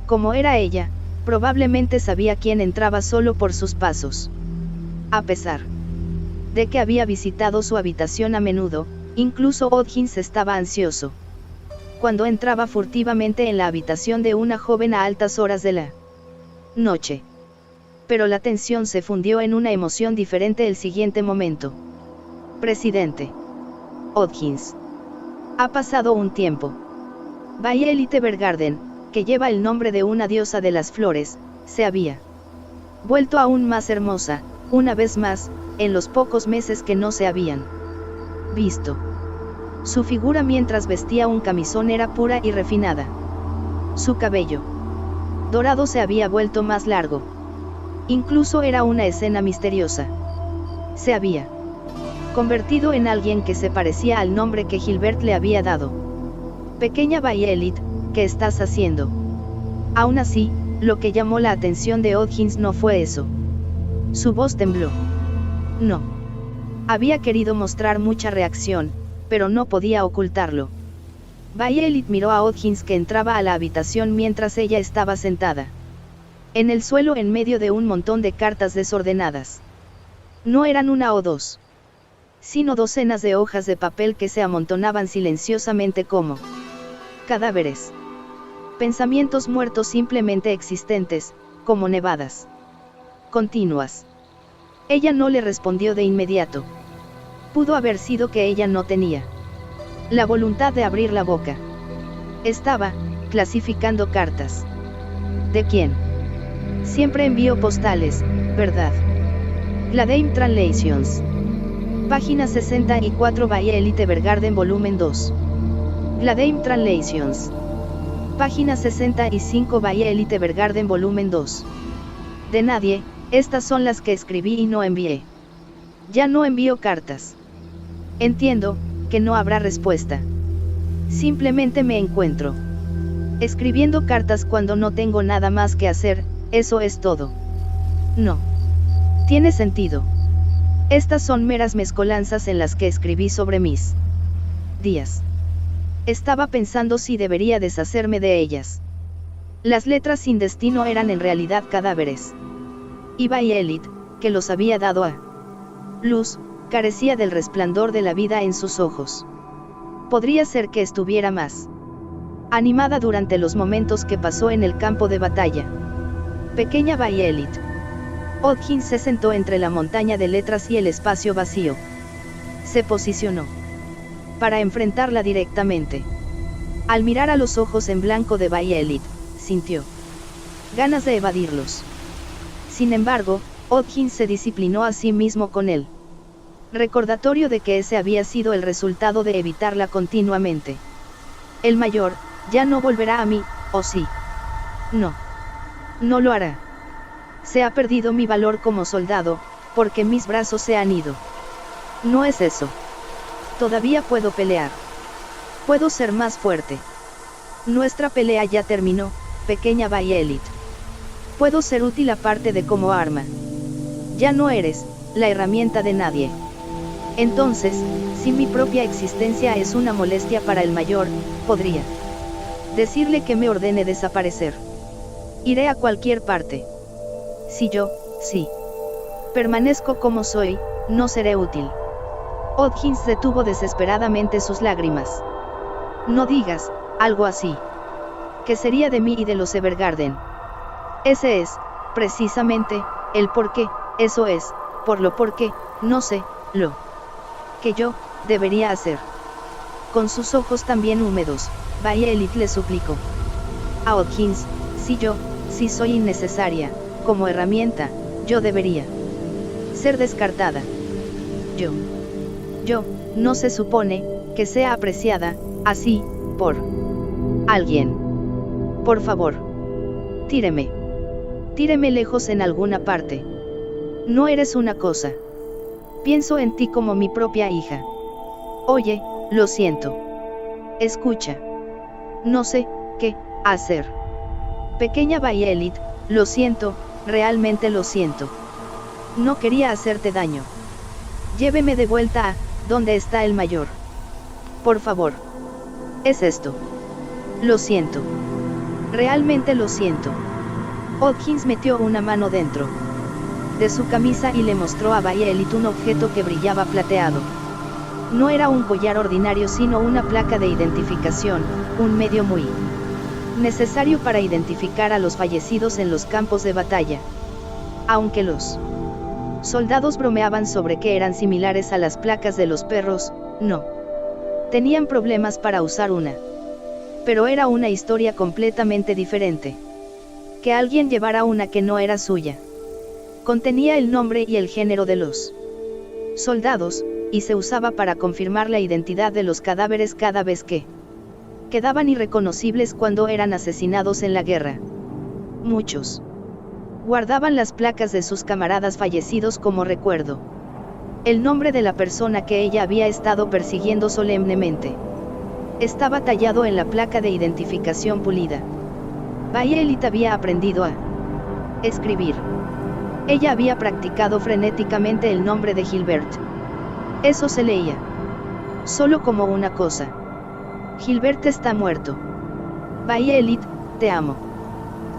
Como era ella, probablemente sabía quién entraba solo por sus pasos. A pesar de que había visitado su habitación a menudo, incluso Hodgins estaba ansioso. Cuando entraba furtivamente en la habitación de una joven a altas horas de la noche. Pero la tensión se fundió en una emoción diferente el siguiente momento. Presidente Hodgins. Ha pasado un tiempo. Violet Evergarden, que lleva el nombre de una diosa de las flores, se había vuelto aún más hermosa, una vez más, en los pocos meses que no se habían visto. Su figura mientras vestía un camisón era pura y refinada. Su cabello dorado se había vuelto más largo. Incluso era una escena misteriosa. Se había convertido en alguien que se parecía al nombre que Gilbert le había dado. Pequeña Violet, ¿qué estás haciendo? Aún así, lo que llamó la atención de Hodgins no fue eso. Su voz tembló. No. Había querido mostrar mucha reacción, pero no podía ocultarlo. Violet miró a Hodgins que entraba a la habitación mientras ella estaba sentada en el suelo en medio de un montón de cartas desordenadas. No eran una o dos, sino docenas de hojas de papel que se amontonaban silenciosamente como cadáveres. Pensamientos muertos simplemente existentes, como nevadas continuas. Ella no le respondió de inmediato. Pudo haber sido que ella no tenía la voluntad de abrir la boca. Estaba clasificando cartas. ¿De quién? Siempre envío postales, ¿verdad? Gladame Translations. Página 64 Violet Evergarden Volumen 2. Gladame Translations. Página 65 Violet Evergarden Volumen 2. De nadie, estas son las que escribí y no envié. Ya no envío cartas. Entiendo que no habrá respuesta. Simplemente me encuentro escribiendo cartas cuando no tengo nada más que hacer, eso es todo. No. Tiene sentido. Estas son meras mezcolanzas en las que escribí sobre mis días. Estaba pensando si debería deshacerme de ellas. Las letras sin destino eran en realidad cadáveres. Y Violet, que los había dado a luz, carecía del resplandor de la vida en sus ojos. Podría ser que estuviera más animada durante los momentos que pasó en el campo de batalla. Pequeña Violet. Hodgins se sentó entre la montaña de letras y el espacio vacío. Se posicionó para enfrentarla directamente. Al mirar a los ojos en blanco de Violet, sintió ganas de evadirlos. Sin embargo, Hodgins se disciplinó a sí mismo con él. Recordatorio de que ese había sido el resultado de evitarla continuamente. El mayor, ya no volverá a mí, ¿o sí? No. No lo hará. Se ha perdido mi valor como soldado, porque mis brazos se han ido. No es eso. Todavía puedo pelear. Puedo ser más fuerte. Nuestra pelea ya terminó, pequeña Violet. Puedo ser útil aparte de como arma. Ya no eres la herramienta de nadie. Entonces, si mi propia existencia es una molestia para el mayor, podría decirle que me ordene desaparecer. Iré a cualquier parte. Si yo, sí, permanezco como soy, no seré útil. Hodgins detuvo desesperadamente sus lágrimas. No digas algo así. ¿Qué sería de mí y de los Evergarden? Ese es, precisamente, el porqué, eso es, por lo porque, no sé, lo que yo debería hacer. Con sus ojos también húmedos, Violet le suplicó a Hodgins, si soy innecesaria, como herramienta, yo debería ser descartada. Yo, no se supone, que sea apreciada, así, por alguien. Por favor. Tíreme. Tíreme lejos en alguna parte. No eres una cosa. Pienso en ti como mi propia hija. Oye, lo siento. Escucha. No sé qué hacer. Pequeña Violet, lo siento, realmente lo siento. No quería hacerte daño. Lléveme de vuelta a donde está el mayor. Por favor. Es esto. Lo siento. Realmente lo siento. Hodgins metió una mano dentro de su camisa y le mostró a Violet un objeto que brillaba plateado. No era un collar ordinario sino una placa de identificación, un medio muy necesario para identificar a los fallecidos en los campos de batalla. Aunque los soldados bromeaban sobre que eran similares a las placas de los perros, no tenían problemas para usar una. Pero era una historia completamente diferente. Que alguien llevara una que no era suya. Contenía el nombre y el género de los soldados, y se usaba para confirmar la identidad de los cadáveres cada vez que quedaban irreconocibles cuando eran asesinados en la guerra. Muchos guardaban las placas de sus camaradas fallecidos como recuerdo. El nombre de la persona que ella había estado persiguiendo solemnemente estaba tallado en la placa de identificación pulida. Violet había aprendido a escribir. Ella había practicado frenéticamente el nombre de Gilbert. Eso se leía solo como una cosa. Gilbert está muerto. Violet, te amo.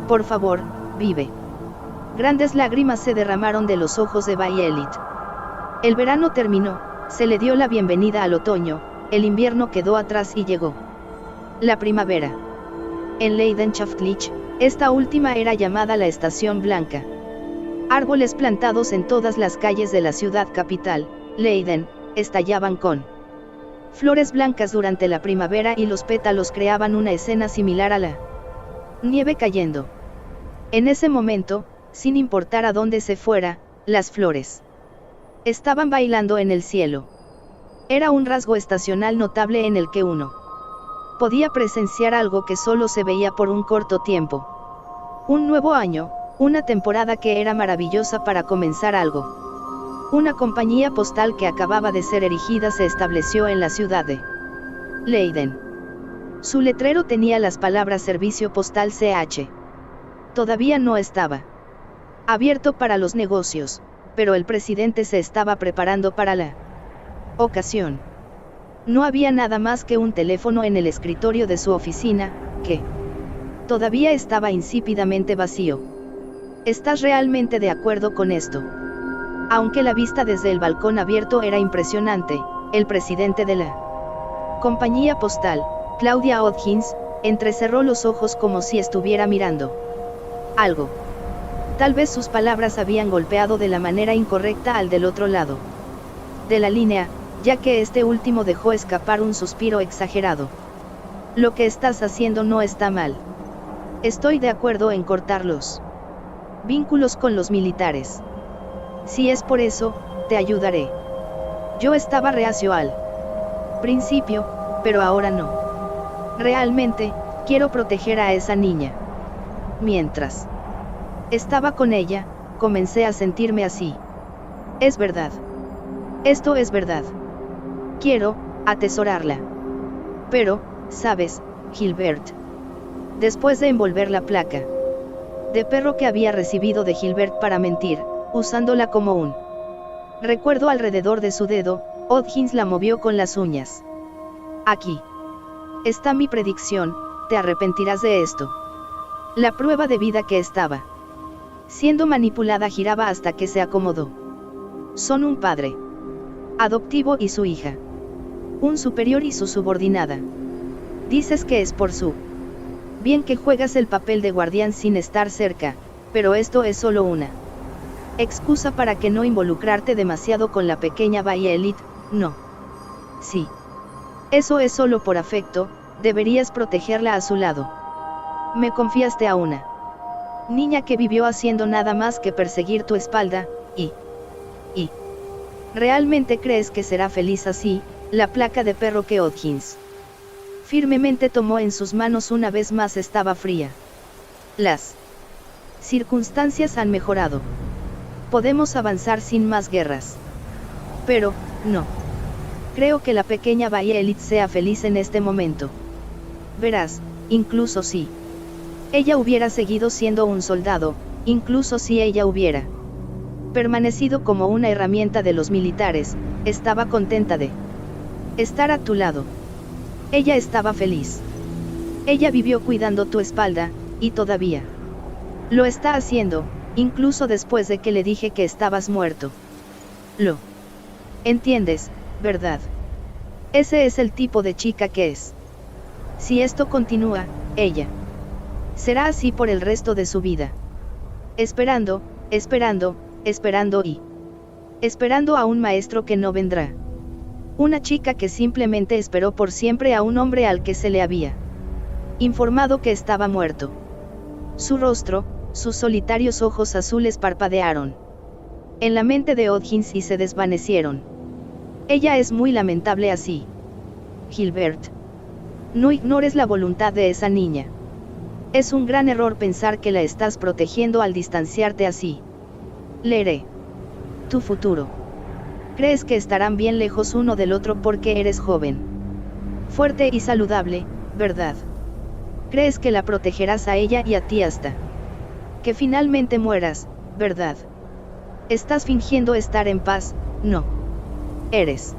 Por favor, vive. Grandes lágrimas se derramaron de los ojos de Violet. El verano terminó, se le dio la bienvenida al otoño, el invierno quedó atrás y llegó la primavera. En Leidenschaftlich, esta última era llamada la Estación Blanca. Árboles plantados en todas las calles de la ciudad capital, Leiden, estallaban con flores blancas durante la primavera y los pétalos creaban una escena similar a la nieve cayendo. En ese momento, sin importar a dónde se fuera, las flores estaban bailando en el cielo. Era un rasgo estacional notable en el que uno podía presenciar algo que solo se veía por un corto tiempo. Un nuevo año, una temporada que era maravillosa para comenzar algo. Una compañía postal que acababa de ser erigida se estableció en la ciudad de Leiden. Su letrero tenía las palabras Servicio Postal CH. Todavía no estaba abierto para los negocios, pero el presidente se estaba preparando para la ocasión. No había nada más que un teléfono en el escritorio de su oficina, que todavía estaba insípidamente vacío. ¿Estás realmente de acuerdo con esto? Aunque la vista desde el balcón abierto era impresionante, el presidente de la compañía postal, Claudia Hodgins, entrecerró los ojos como si estuviera mirando algo. Tal vez sus palabras habían golpeado de la manera incorrecta al del otro lado de la línea, ya que este último dejó escapar un suspiro exagerado. Lo que estás haciendo no está mal. Estoy de acuerdo en cortar los vínculos con los militares. Si es por eso, te ayudaré. Yo estaba reacio al principio, pero ahora no. Realmente, quiero proteger a esa niña. Mientras estaba con ella, comencé a sentirme así. Es verdad. Esto es verdad. Quiero atesorarla. Pero, ¿sabes, Gilbert? Después de envolver la placa de perro que había recibido de Gilbert para mentir, usándola como un recuerdo alrededor de su dedo, Hodgins la movió con las uñas. Aquí está mi predicción, te arrepentirás de esto. La prueba de vida que estaba siendo manipulada giraba hasta que se acomodó. Son un padre adoptivo y su hija. Un superior y su subordinada. Dices que es por su bien que juegas el papel de guardián sin estar cerca, pero esto es solo una excusa para que no involucrarte demasiado con la pequeña Violet, no. Sí. Eso es solo por afecto, deberías protegerla a su lado. Me confiaste a una niña que vivió haciendo nada más que perseguir tu espalda, y ¿realmente crees que será feliz así? La placa de perro que Hodgins firmemente tomó en sus manos una vez más estaba fría. Las circunstancias han mejorado. Podemos avanzar sin más guerras. Pero, no. Creo que la pequeña Violet sea feliz en este momento. Verás, incluso si ella hubiera seguido siendo un soldado, incluso si ella hubiera permanecido como una herramienta de los militares, estaba contenta de estar a tu lado. Ella estaba feliz. Ella vivió cuidando tu espalda, y todavía lo está haciendo, incluso después de que le dije que estabas muerto. Lo entiendes, ¿verdad? Ese es el tipo de chica que es. Si esto continúa, ella será así por el resto de su vida. Esperando, esperando, esperando y esperando a un maestro que no vendrá. Una chica que simplemente esperó por siempre a un hombre al que se le había informado que estaba muerto. Su rostro, sus solitarios ojos azules parpadearon en la mente de Hodgins y se desvanecieron. Ella es muy lamentable así. Gilbert. No ignores la voluntad de esa niña. Es un gran error pensar que la estás protegiendo al distanciarte así. Leeré tu futuro. Crees que estarán bien lejos uno del otro porque eres joven, fuerte y saludable, ¿verdad? Crees que la protegerás a ella y a ti hasta que finalmente mueras, ¿verdad? Estás fingiendo estar en paz, no. Eres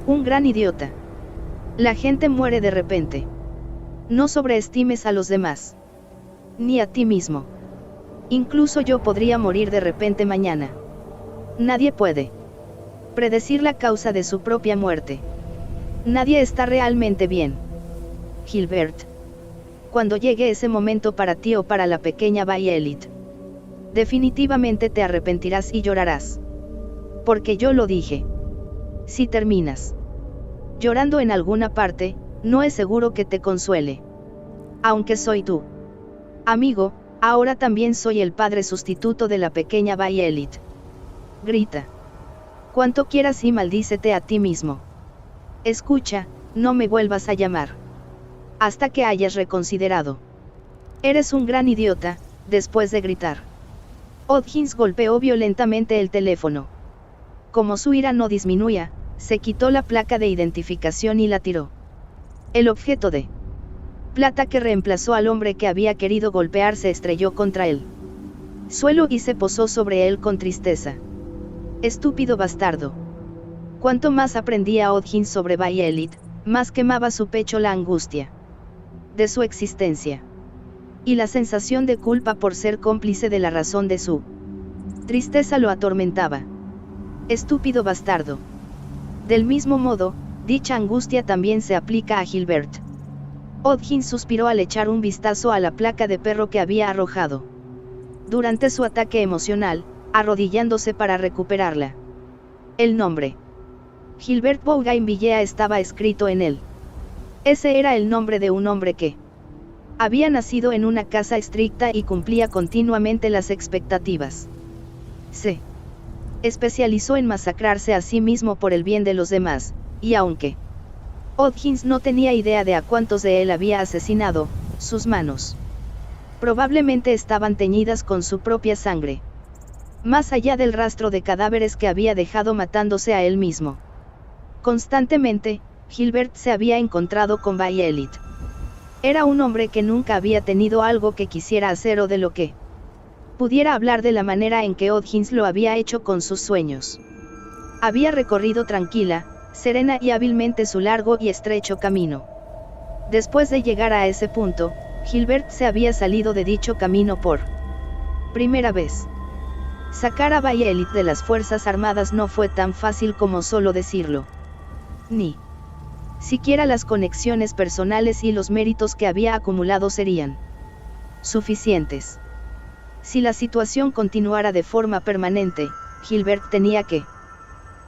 un gran idiota. La gente muere de repente. No sobreestimes a los demás. Ni a ti mismo. Incluso yo podría morir de repente mañana. Nadie puede predecir la causa de su propia muerte. Nadie está realmente bien. Gilbert. Cuando llegue ese momento para ti o para la pequeña Violet, definitivamente te arrepentirás y llorarás. Porque yo lo dije. Si terminas llorando en alguna parte, no es seguro que te consuele. Aunque soy tu amigo, ahora también soy el padre sustituto de la pequeña Violet. Grita cuanto quieras y maldícete a ti mismo. Escucha, no me vuelvas a llamar hasta que hayas reconsiderado. Eres un gran idiota. Después de gritar, Hodgins golpeó violentamente el teléfono. Como su ira no disminuía, se quitó la placa de identificación y la tiró. El objeto de plata que reemplazó al hombre que había querido golpear se estrelló contra el suelo y se posó sobre él con tristeza. Estúpido bastardo. Cuanto más aprendía Hodgins sobre Violet, más quemaba su pecho la angustia de su existencia y la sensación de culpa por ser cómplice de la razón de su tristeza lo atormentaba. Estúpido bastardo. Del mismo modo, dicha angustia también se aplica a Gilbert. Hodgins suspiró al echar un vistazo a la placa de perro que había arrojado durante su ataque emocional, arrodillándose para recuperarla. El nombre. Gilbert Bougainvillea estaba escrito en él. Ese era el nombre de un hombre que había nacido en una casa estricta y cumplía continuamente las expectativas. Se especializó en masacrarse a sí mismo por el bien de los demás, y aunque Hodgins no tenía idea de a cuántos de él había asesinado, sus manos probablemente estaban teñidas con su propia sangre. más allá del rastro de cadáveres que había dejado matándose a él mismo. Constantemente, Gilbert se había encontrado con Violet. Era un hombre que nunca había tenido algo que quisiera hacer o de lo que pudiera hablar de la manera en que Odgins lo había hecho con sus sueños. Había recorrido tranquila, serena y hábilmente su largo y estrecho camino. Después de llegar a ese punto, Gilbert se había salido de dicho camino por primera vez. Sacar a Violet de las Fuerzas Armadas no fue tan fácil como solo decirlo. Ni siquiera las conexiones personales y los méritos que había acumulado serían suficientes. Si la situación continuara de forma permanente, Gilbert tenía que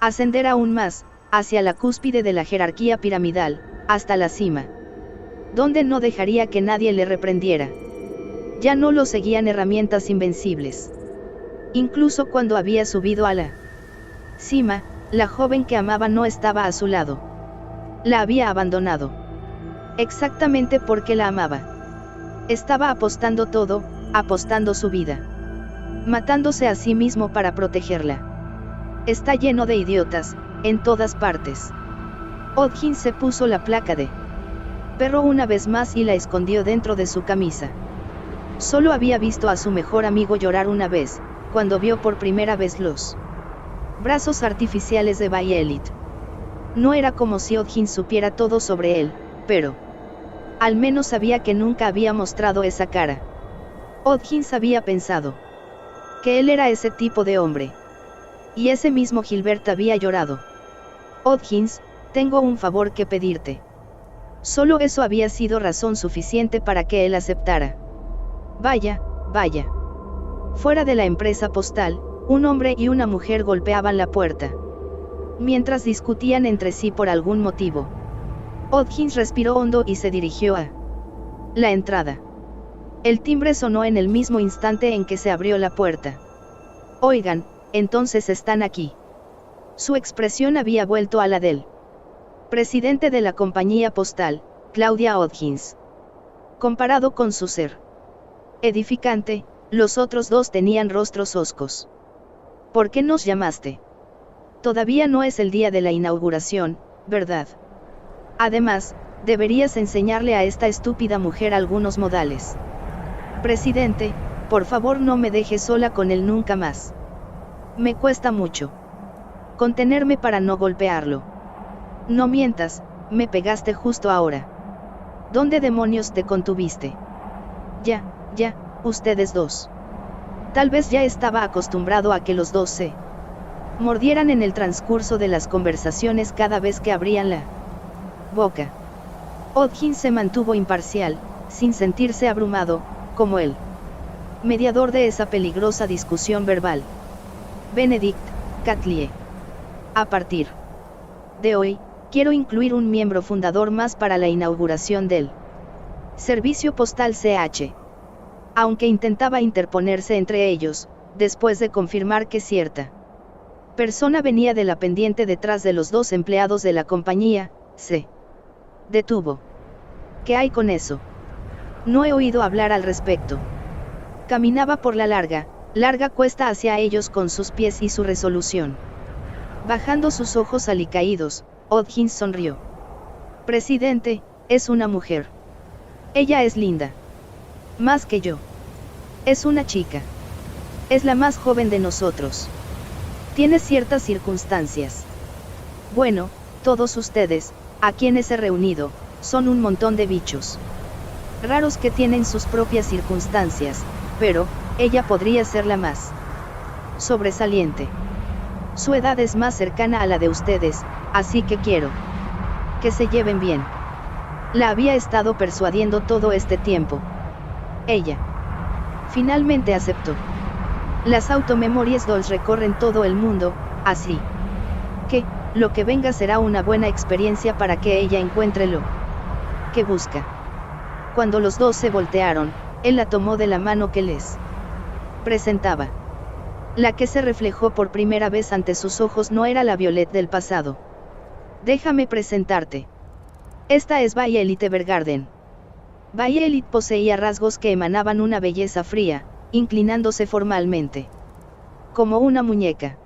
ascender aún más, hacia la cúspide de la jerarquía piramidal, hasta la cima, donde no dejaría que nadie le reprendiera. Ya no lo seguían herramientas invencibles. Incluso cuando había subido a la cima, la joven que amaba no estaba a su lado. La había abandonado. Exactamente porque la amaba. Estaba apostando todo, apostando su vida. Matándose a sí mismo para protegerla. Está lleno de idiotas, en todas partes. Odgins se puso la placa de perro una vez más y la escondió dentro de su camisa. Solo había visto a su mejor amigo llorar una vez, cuando vio por primera vez los brazos artificiales de Violet. No era como si Odgins supiera todo sobre él, pero al menos sabía que nunca había mostrado esa cara. Odgins había pensado que él era ese tipo de hombre. Y ese mismo Gilbert había llorado. Odgins, tengo un favor que pedirte. Solo eso había sido razón suficiente para que él aceptara. Vaya, vaya. Fuera de la empresa postal, un hombre y una mujer golpeaban la puerta. Mientras discutían entre sí por algún motivo. Odgins respiró hondo y se dirigió a la entrada. El timbre sonó en el mismo instante en que se abrió la puerta. Oigan, entonces están aquí. Su expresión había vuelto a la del presidente de la compañía postal, Claudia Odgins. Comparado con su ser edificante, los otros dos tenían rostros hoscos. ¿Por qué nos llamaste? Todavía no es el día de la inauguración, ¿verdad? Además, deberías enseñarle a esta estúpida mujer algunos modales. Presidente, por favor no me deje sola con él nunca más. Me cuesta mucho contenerme para no golpearlo. No mientas, me pegaste justo ahora. ¿Dónde demonios te contuviste? Ya, ustedes dos. Tal vez ya estaba acostumbrado a que los dos se mordieran en el transcurso de las conversaciones cada vez que abrían la boca. Odgins se mantuvo imparcial, sin sentirse abrumado, como él. Mediador de esa peligrosa discusión verbal. Benedict Catlie. A partir de hoy, quiero incluir un miembro fundador más para la inauguración del Servicio Postal CH. Aunque intentaba interponerse entre ellos, después de confirmar que cierta persona venía de la pendiente detrás de los dos empleados de la compañía, se detuvo. ¿Qué hay con eso? No he oído hablar al respecto. Caminaba por la larga cuesta hacia ellos con sus pies y su resolución. Bajando sus ojos alicaídos, Odgins sonrió. Presidente, es una mujer. Ella es linda. Más que yo. Es una chica. Es la más joven de nosotros. Tiene ciertas circunstancias. Bueno, todos ustedes, a quienes he reunido, son un montón de bichos raros que tienen sus propias circunstancias, pero ella podría ser la más sobresaliente. Su edad es más cercana a la de ustedes, así que quiero que se lleven bien. La había estado persuadiendo todo este tiempo. Ella finalmente aceptó. Las automemorias dolls recorren todo el mundo, así que lo que venga será una buena experiencia para que ella encuentre lo que busca. Cuando los dos se voltearon, él la tomó de la mano que les presentaba. La que se reflejó por primera vez ante sus ojos no era la Violet del pasado. Déjame presentarte. Esta es Violet Evergarden. Violet poseía rasgos que emanaban una belleza fría, inclinándose formalmente. Como una muñeca.